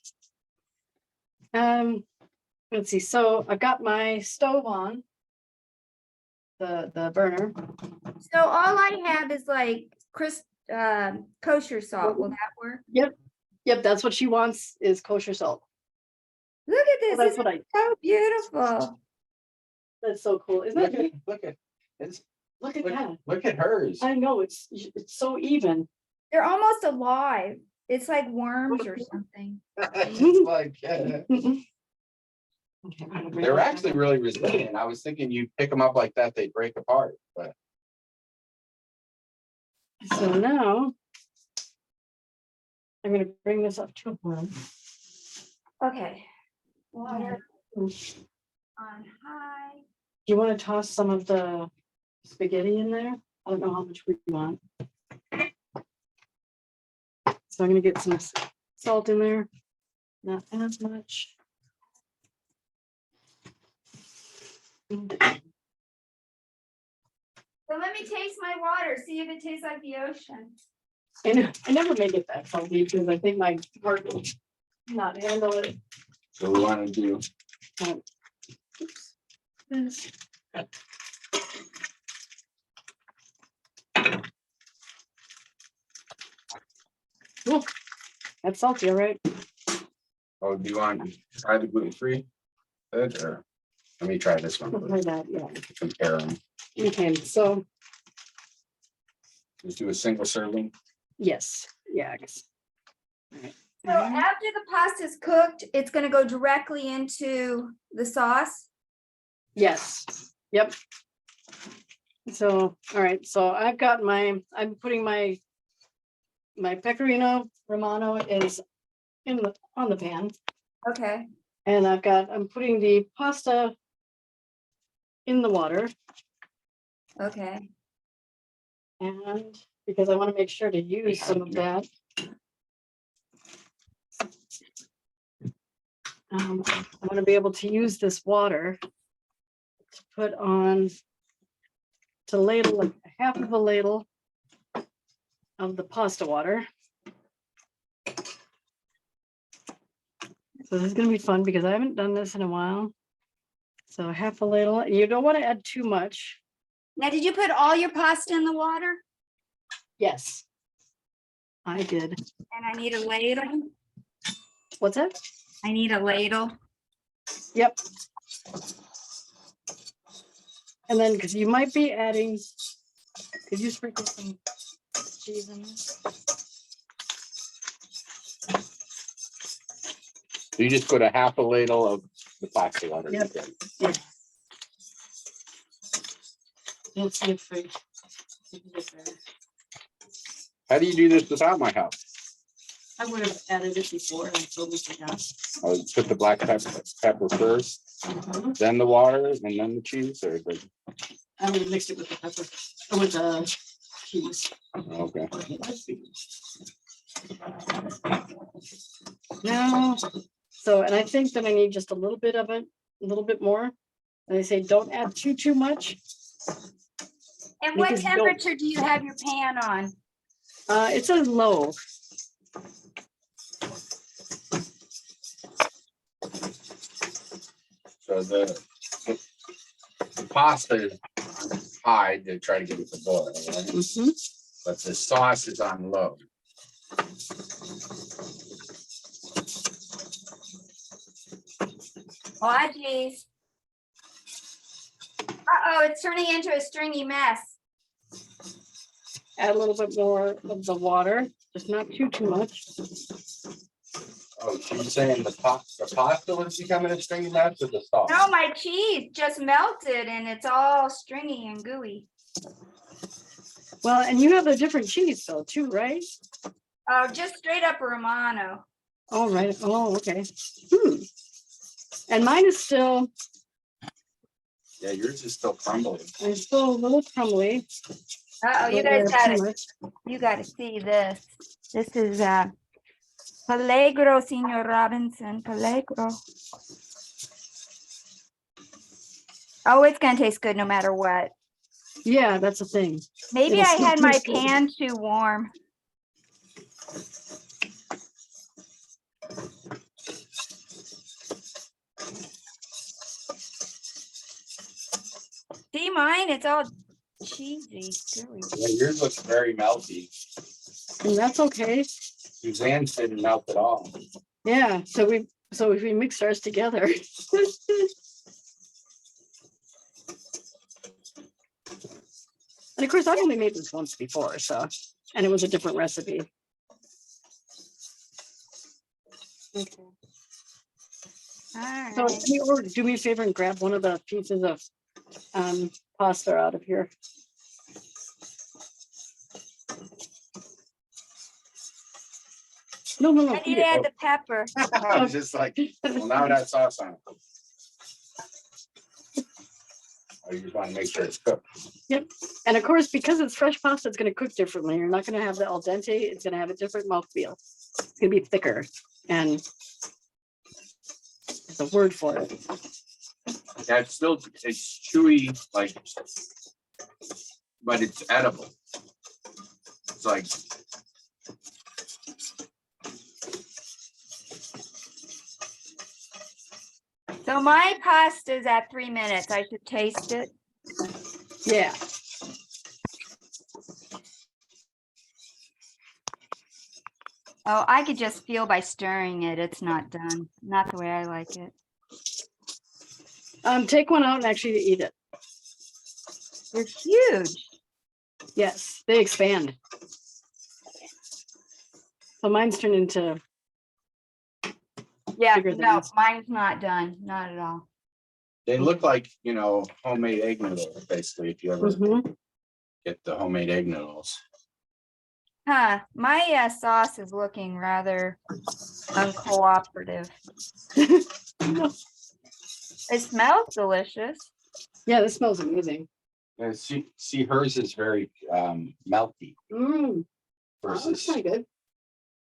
Let's see, so I've got my stove on. The burner.
So all I have is like kosher salt. Will that work?
Yep, that's what she wants is kosher salt.
Look at this.
Well, that's
This
what I,
is so beautiful.
that's so cool, isn't
Look
it?
at, look at, it's,
Look at
look,
that.
look at hers.
I know, it's so even.
They're almost alive. It's like worms or something.
It's like,
Mhm. Okay, I'm gonna bring
they're
that
actually
back up.
really resilient. I was thinking you'd pick them up like that, they'd break apart, but
So now I'm gonna bring this up to a boil.
Okay. Water
Do
on high.
you want to toss some of the spaghetti in there? I don't know how much we want. So I'm gonna get some salt in there, not as much.
So let me taste my water, see if it tastes like the ocean.
I never make it that salty because I think my heart will not handle it.
so we want to do,
Oops. This. Ooh, that's salty, all right?
oh, do you want to try the gluten-free? Or let me try this one.
Like that, yeah.
Compare them.
Okay, so
Just do a single serving.
yes, yeah, I guess. All right.
So after the pasta's cooked, it's gonna go directly into the sauce.
Yes, yep. So, all right, so I've got I'm putting my pecorino romano is on the pan,
Okay.
and I'm putting the pasta in the water,
Okay.
and because I want to make sure to use some of that. I want to be able to use this water to put on, to ladle like half of a ladle of the pasta water. So this is gonna be fun because I haven't done this in a while. So half a ladle, you don't want to add too much.
Now, did you put all your pasta in the water?
Yes, I did.
And I need a ladle.
What's that?
I need a ladle.
Yep. And then, because you might be adding, could you sprinkle some cheese in this?
So you just put a half a ladle of the pasta water.
Yep. Yeah. Don't see it free.
How do you do this without my help?
I would have added it before and totally forgot.
I would put the black pepper first,
Mhm.
then the water, and then the cheese, or the,
I would have mixed it with the pepper, or with the cheese.
okay.
Now, so, and I think that I need just a little bit of it, a little bit more. And I say, don't add too much.
And what
Because you don't-
temperature do you have your pan on?
It says low.
So the pasta is high to try to get it to boil, right?
Mhm.
But the sauce is on low.
Oh, geez. Uh-oh, it's turning into a stringy mess.
Add a little bit more of the water, just not too much.
Oh, she's saying the pasta was becoming a stringy mess with the sauce.
No, my cheese just melted and it's all stringy and gooey.
Well, and you have a different cheese though, too, right?
Oh, just straight up Romano.
Oh, right. Oh, okay. And mine is still,
Yeah, yours is still crumbling.
it's still a little crumbly.
Uh-oh, you
Don't
guys
add too
gotta,
much.
you gotta see this. This is Pelegro, Senor Robinson, Pelegro. Oh, it's gonna taste good no matter what.
Yeah, that's the thing.
Maybe
It'll
I
still
had my
taste good.
pan too warm. See mine? It's all cheesy. Gooey.
Yeah, yours looks very melty.
And that's okay.
Suzanne's didn't melt at all.
Yeah, so if we mix ours together. And of course, I've only made this once before, so, and it was a different recipe. Okay.
All
So
right.
do me a favor and grab one of the pieces of pasta out of here. No,
I need
eat
to
it.
add the pepper.
I was just like, well, now it has sauce on it. Oh, you just want to make sure it's cooked.
And of course, because it's fresh pasta, it's going to cook differently. You're not going to have the al dente. It's going to have a different mouthfeel. It's going to be thicker, and there's a word for it.
Yeah, it's chewy, like, but it's edible. It's like,
So my pasta's at 3 minutes. I should taste it.
Yeah.
Oh, I could just feel by stirring it. It's not done. Not the way I like it.
Take one out and actually eat it.
They're huge.
Yes, they expand. So mine's turned into,
Yeah,
Bigger than
no,
this.
mine's not done. Not at all.
they look like, homemade egg noodles, basically, if you ever
Mhm.
get the homemade egg noodles.
Huh, my sauce is looking rather uncooperative. It smells delicious.
Yeah, this smells amazing.
And see, hers is very melty
That's
versus,
kind of good.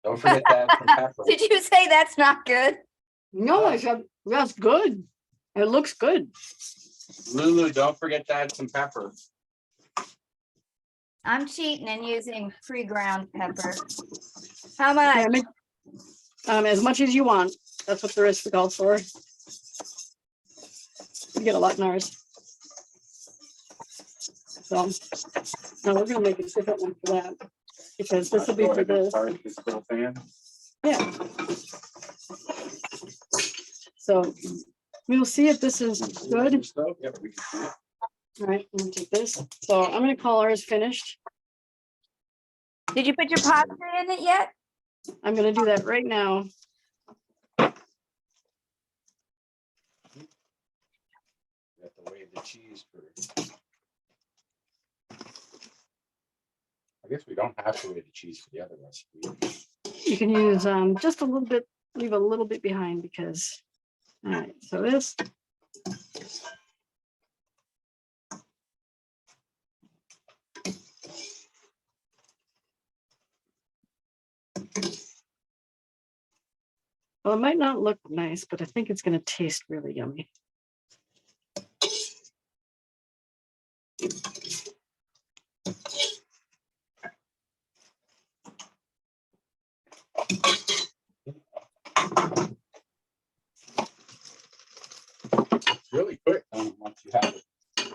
don't forget that some pepper.
Did you say that's not good?
No, I said that's good. It looks good.
Lulu, don't forget to add some pepper.
I'm cheating and using free ground pepper. How
Yeah,
much?
as much as you want. That's what the recipe calls for. You get a lot in ours. So now we're gonna make a different one for that because this will be for the
This little pan.
yeah. So we'll see if this is good.
Yep, we can see it.
All right, I'm gonna take this. So I'm gonna call ours finished.
Did you put your pasta in it yet?
I'm gonna do that right now.
You have to weigh the cheese for. I guess we don't have to weigh the cheese for the other recipe.
You can use just a little bit, leave a little bit behind because, all right, so this. Well, it might not look nice, but I think it's going to taste really yummy.
Really quick once you have it.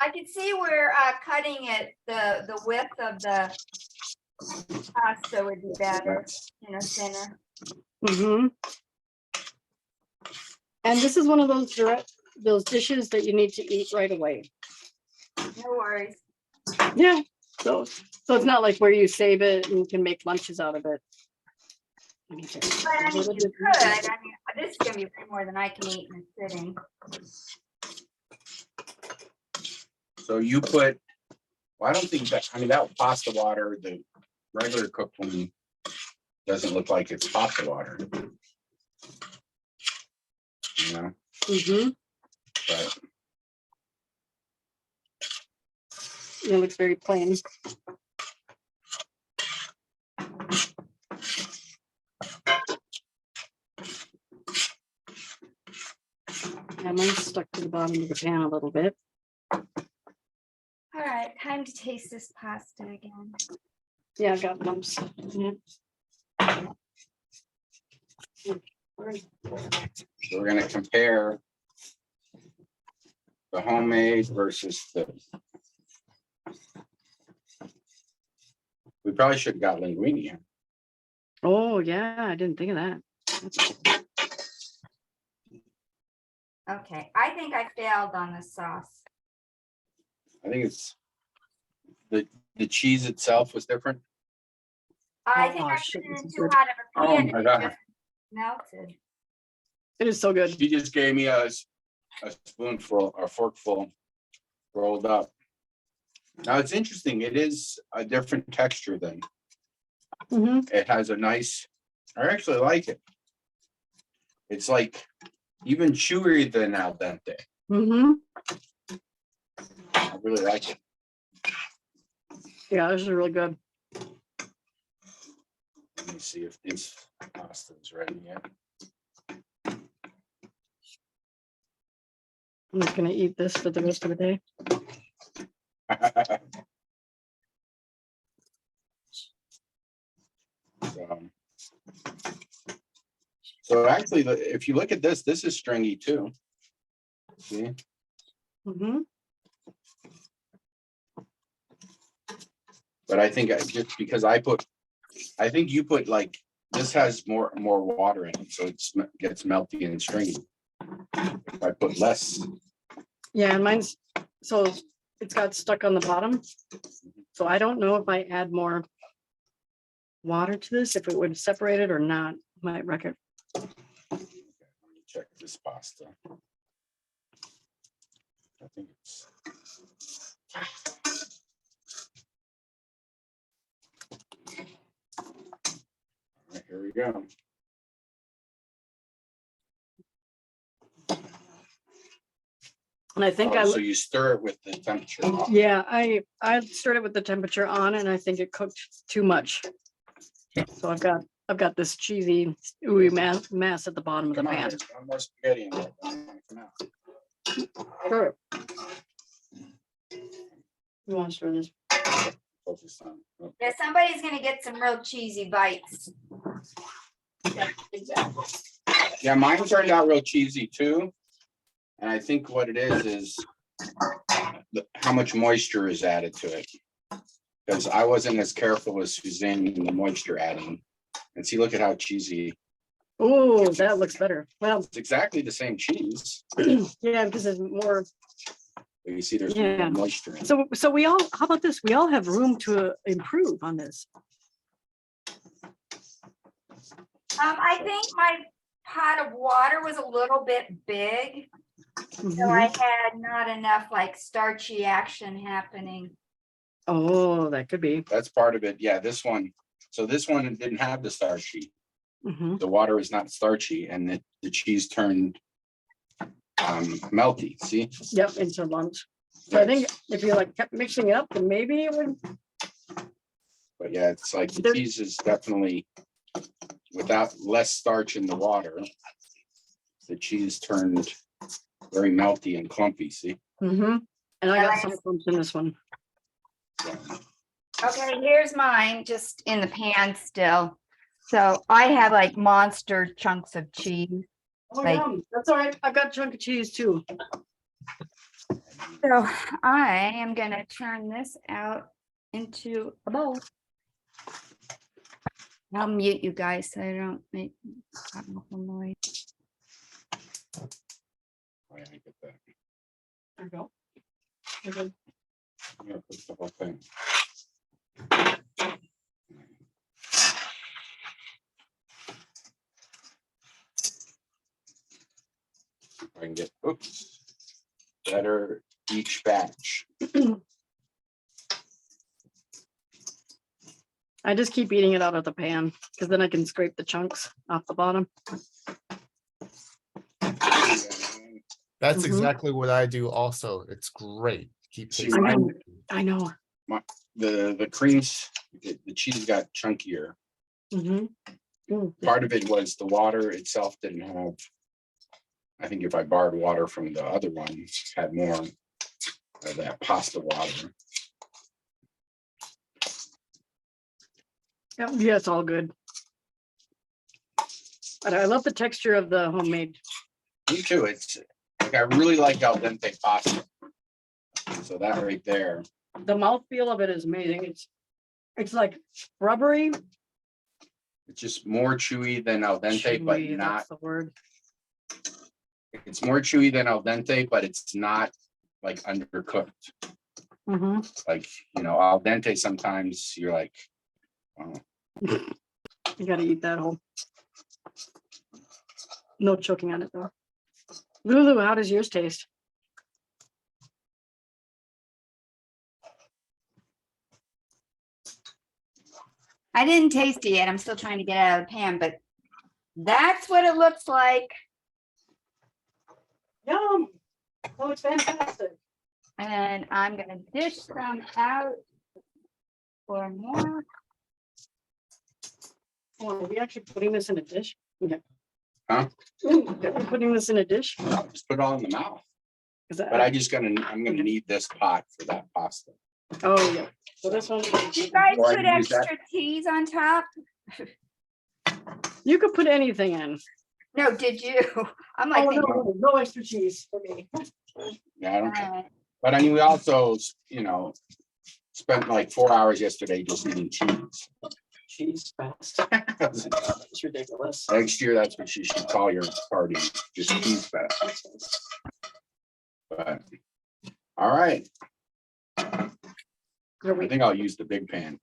I can see where cutting it, the width of the pasta would be better, thinner.
Mm-hmm. And this is one of those dishes that you need to eat right away.
No worries.
Yeah. So it's not like where you save it and you can make lunches out of it. Let me check.
But I mean, you could. I mean, this is gonna be way more than I can eat in a sitting.
So you put, well, I don't think that, I mean, that pasta water, the regular cooked one doesn't look like it's pasta water. You know,
Mm-hmm.
but
It looks very plain. Yeah, mine's stuck to the bottom of the pan a little bit.
All right, time to taste this pasta again.
Yeah, I got lumps. Yeah.
So we're gonna compare the homemade versus the. We probably should have got linguine here.
Oh, yeah, I didn't think of that.
Okay, I think I failed on the sauce.
I think it's the cheese itself was different.
I think
Oh,
I
shit,
put it
this
in
is
too
good.
hot of a
Oh
pan
my
and it
God.
just melted.
It is so good.
She just gave me a spoonful or forkful rolled up. Now it's interesting. It is a different texture than it has a nice. I actually like it. It's like even chewier than al dente.
Mm-hmm.
I really like it.
Yeah, this is really good.
Let me see if this pasta is ready yet.
I'm just gonna eat this for the rest of the day.
So actually, if you look at this, this is stringy too. See?
Mm-hmm.
But I think just because I think you put like, this has more water in it, so it gets melty and stringy. If I put less,
Yeah, and mine's, so it's got stuck on the bottom. So I don't know if I add more water to this, if it would separate it or not. Might wreck it.
let me check this pasta. I think it's. All right, here we go.
And I think
Oh, so you stir it with the temperature off.
yeah, I stirred it with the temperature on and I think it cooked too much. So I've got this cheesy ooey mass at the bottom of the
Come on,
pan.
there's one more spaghetti in there. Come out.
Sure. You want to stir this?
Focus on. Oh,
Yeah, somebody's gonna get some real cheesy bites.
yeah, mine turned out real cheesy too. And I think what it is how much moisture is added to it. Because I wasn't as careful as Suzanne in the moisture adding. And see, look at how cheesy.
Oh, that looks better. Well,
It's exactly the same cheese.
yeah, because there's more.
But you see there's
Yeah.
more moisture in it.
So we all, how about this? We all have room to improve on this.
I think my pot of water was a little bit big, so I had not enough like starchy action happening.
Oh, that could be.
That's part of it. Yeah, this one. So this one didn't have the starchy.
Mhm.
The water is not starchy and the cheese turned melty. See?
Yep, into lumps. So I think if you like kept mixing it up, then maybe it would.
But yeah, it's like the cheese is definitely without less starch in the water. The cheese turned very melty and clumpy. See?
Mm-hmm. And I
Yeah,
got some clumps in this one.
Yeah.
Okay, here's mine, just in the pan still. So I have like monster chunks of cheese.
Oh,
Like-
yum. That's all right. I've got a chunk of cheese too.
So I am gonna turn this out into a bowl. I'll mute you guys so I don't make awful noise.
Oh, yeah, I get that.
There you go. Okay.
I'm gonna put the whole thing. If I can get, oops, better each batch.
I just keep eating it out of the pan because then I can scrape the chunks off the bottom.
That's
Mhm.
exactly what I do also. It's great. Keep
See,
tasting.
mine,
I know.
the creams, the cheese got chunkier.
Mhm. Mm.
Part of it was the water itself didn't have. I think if I borrowed water from the other one, had more. Or that pasta water.
Yeah, it's all good. But I love the texture of the homemade.
Me too. It's like I really like al dente pasta. So that right there.
The mouthfeel of it is amazing. It's like rubbery.
It's just more chewy than al dente, but
chewy,
not.
that's the word.
It's more chewy than al dente, but it's not like undercooked.
Mm-hmm.
Like, you know, al dente sometimes you're like, oh,
You gotta eat that whole. No choking on it though. Lulu, how does yours taste?
I didn't taste it yet. I'm still trying to get it out of the pan, but that's what it looks like.
Yum. Oh, it's fantastic.
And I'm gonna dish some out for more.
Oh, are we actually putting this in a dish? Okay.
Huh?
Are we putting this in a dish?
I'll just put it all in the mouth.
Is that,
But I'm gonna need this pot for that pasta.
oh, yeah. So this one,
You guys
Or I
put
can use that.
extra cheese on top?
you could put anything in.
No, did you? I'm like,
Oh,
thinking,
no extra cheese for me.
Yeah, I don't care.
uh,
But I mean, we also, you know, spent like 4 hours yesterday just eating cheese.
Cheese fast.
Next
It's ridiculous.
year, that's what you should call your party, just cheese fest. But, all right,
Are
I
we,
think I'll use the big pan.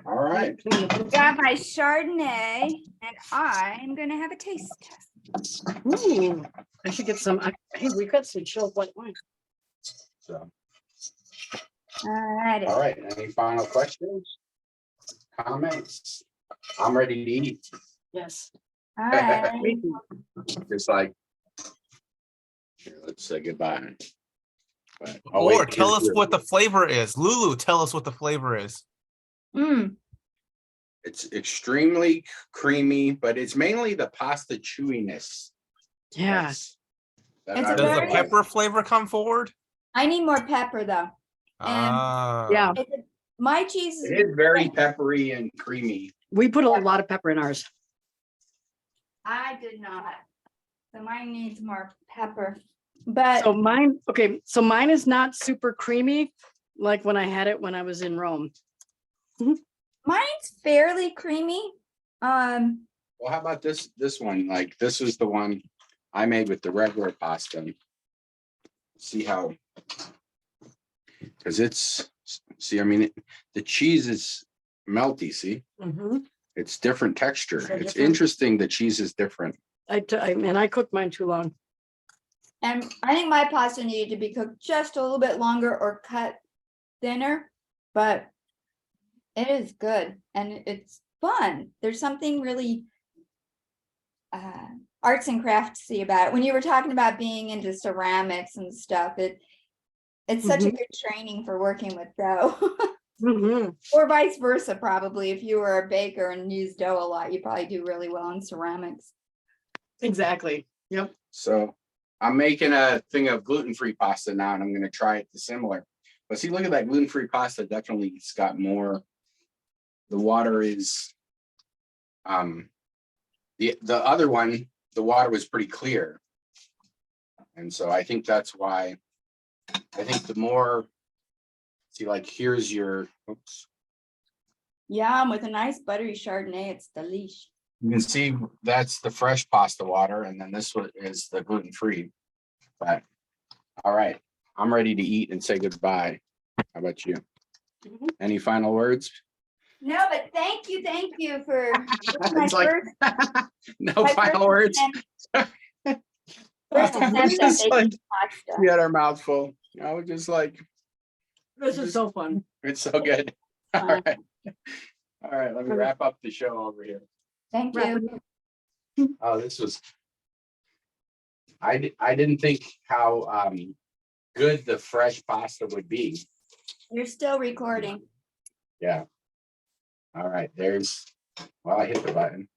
All right,
got my Chardonnay and I'm gonna have a taste test.
Ooh, I should get some, hey, we got some chilled white wine.
so,
Alrighty.
all right, any final questions? Comments? I'm ready to eat,
Yes.
Alright.
Me too.
just like. Here, let's say goodbye. But- oh, wait,
Or tell
here's
us
your-
what the flavor is. Lulu, tell us what the flavor is.
Mm,
It's extremely creamy, but it's mainly the pasta chewiness.
Yeah.
that
It's
I
a
Does the
really
very-
like.
pepper flavor come forward?
I need more pepper though.
Ah.
Yeah.
My cheese
It is very peppery and creamy.
We put a lot of pepper in ours.
I did not. So mine needs more pepper. But
So mine, okay, so mine is not super creamy, like when I had it when I was in Rome.
mine's fairly creamy.
Well, how about this one? Like, this was the one I made with the regular pasta. See how, because it's, see, I mean, the cheese is melty, see? It's different texture.
So
It's
different.
interesting, the cheese is different.
And I cooked mine too long.
And I think my pasta needed to be cooked just a little bit longer or cut thinner, but it is good and it's fun. There's something really arts and craftsy about it. When you were talking about being into ceramics and stuff, it's such a good training for working with dough.
Mhm.
Or vice versa, probably. If you were a baker and used dough a lot, you probably do really well in ceramics.
Exactly. Yep.
So I'm making a thing of gluten-free pasta now, and I'm gonna try it similar. But see, look at that gluten-free pasta, definitely it's got more. The water is, the other one, the water was pretty clear. And so I think that's why, I think the more, see, like, here's your, oops.
Yum, with a nice buttery Chardonnay, it's delish.
You can see that's the fresh pasta water, and then this one is the gluten-free. But, all right, I'm ready to eat and say goodbye. How about you?
Mhm.
Any final words?
No, but thank you for my
It's like,
first.
no
my
final
first
words.
attempt- First attempt at
Just
making
like,
pasta.
we had our mouth full. I was just like,
This is so fun.
it's so good. All right. All right, let me wrap up the show over here.
Thank
Wrap
you.
Oh, this was. I didn't think how good the fresh pasta would be.
You're still recording.
Yeah. All right, there's, well, I hit the button.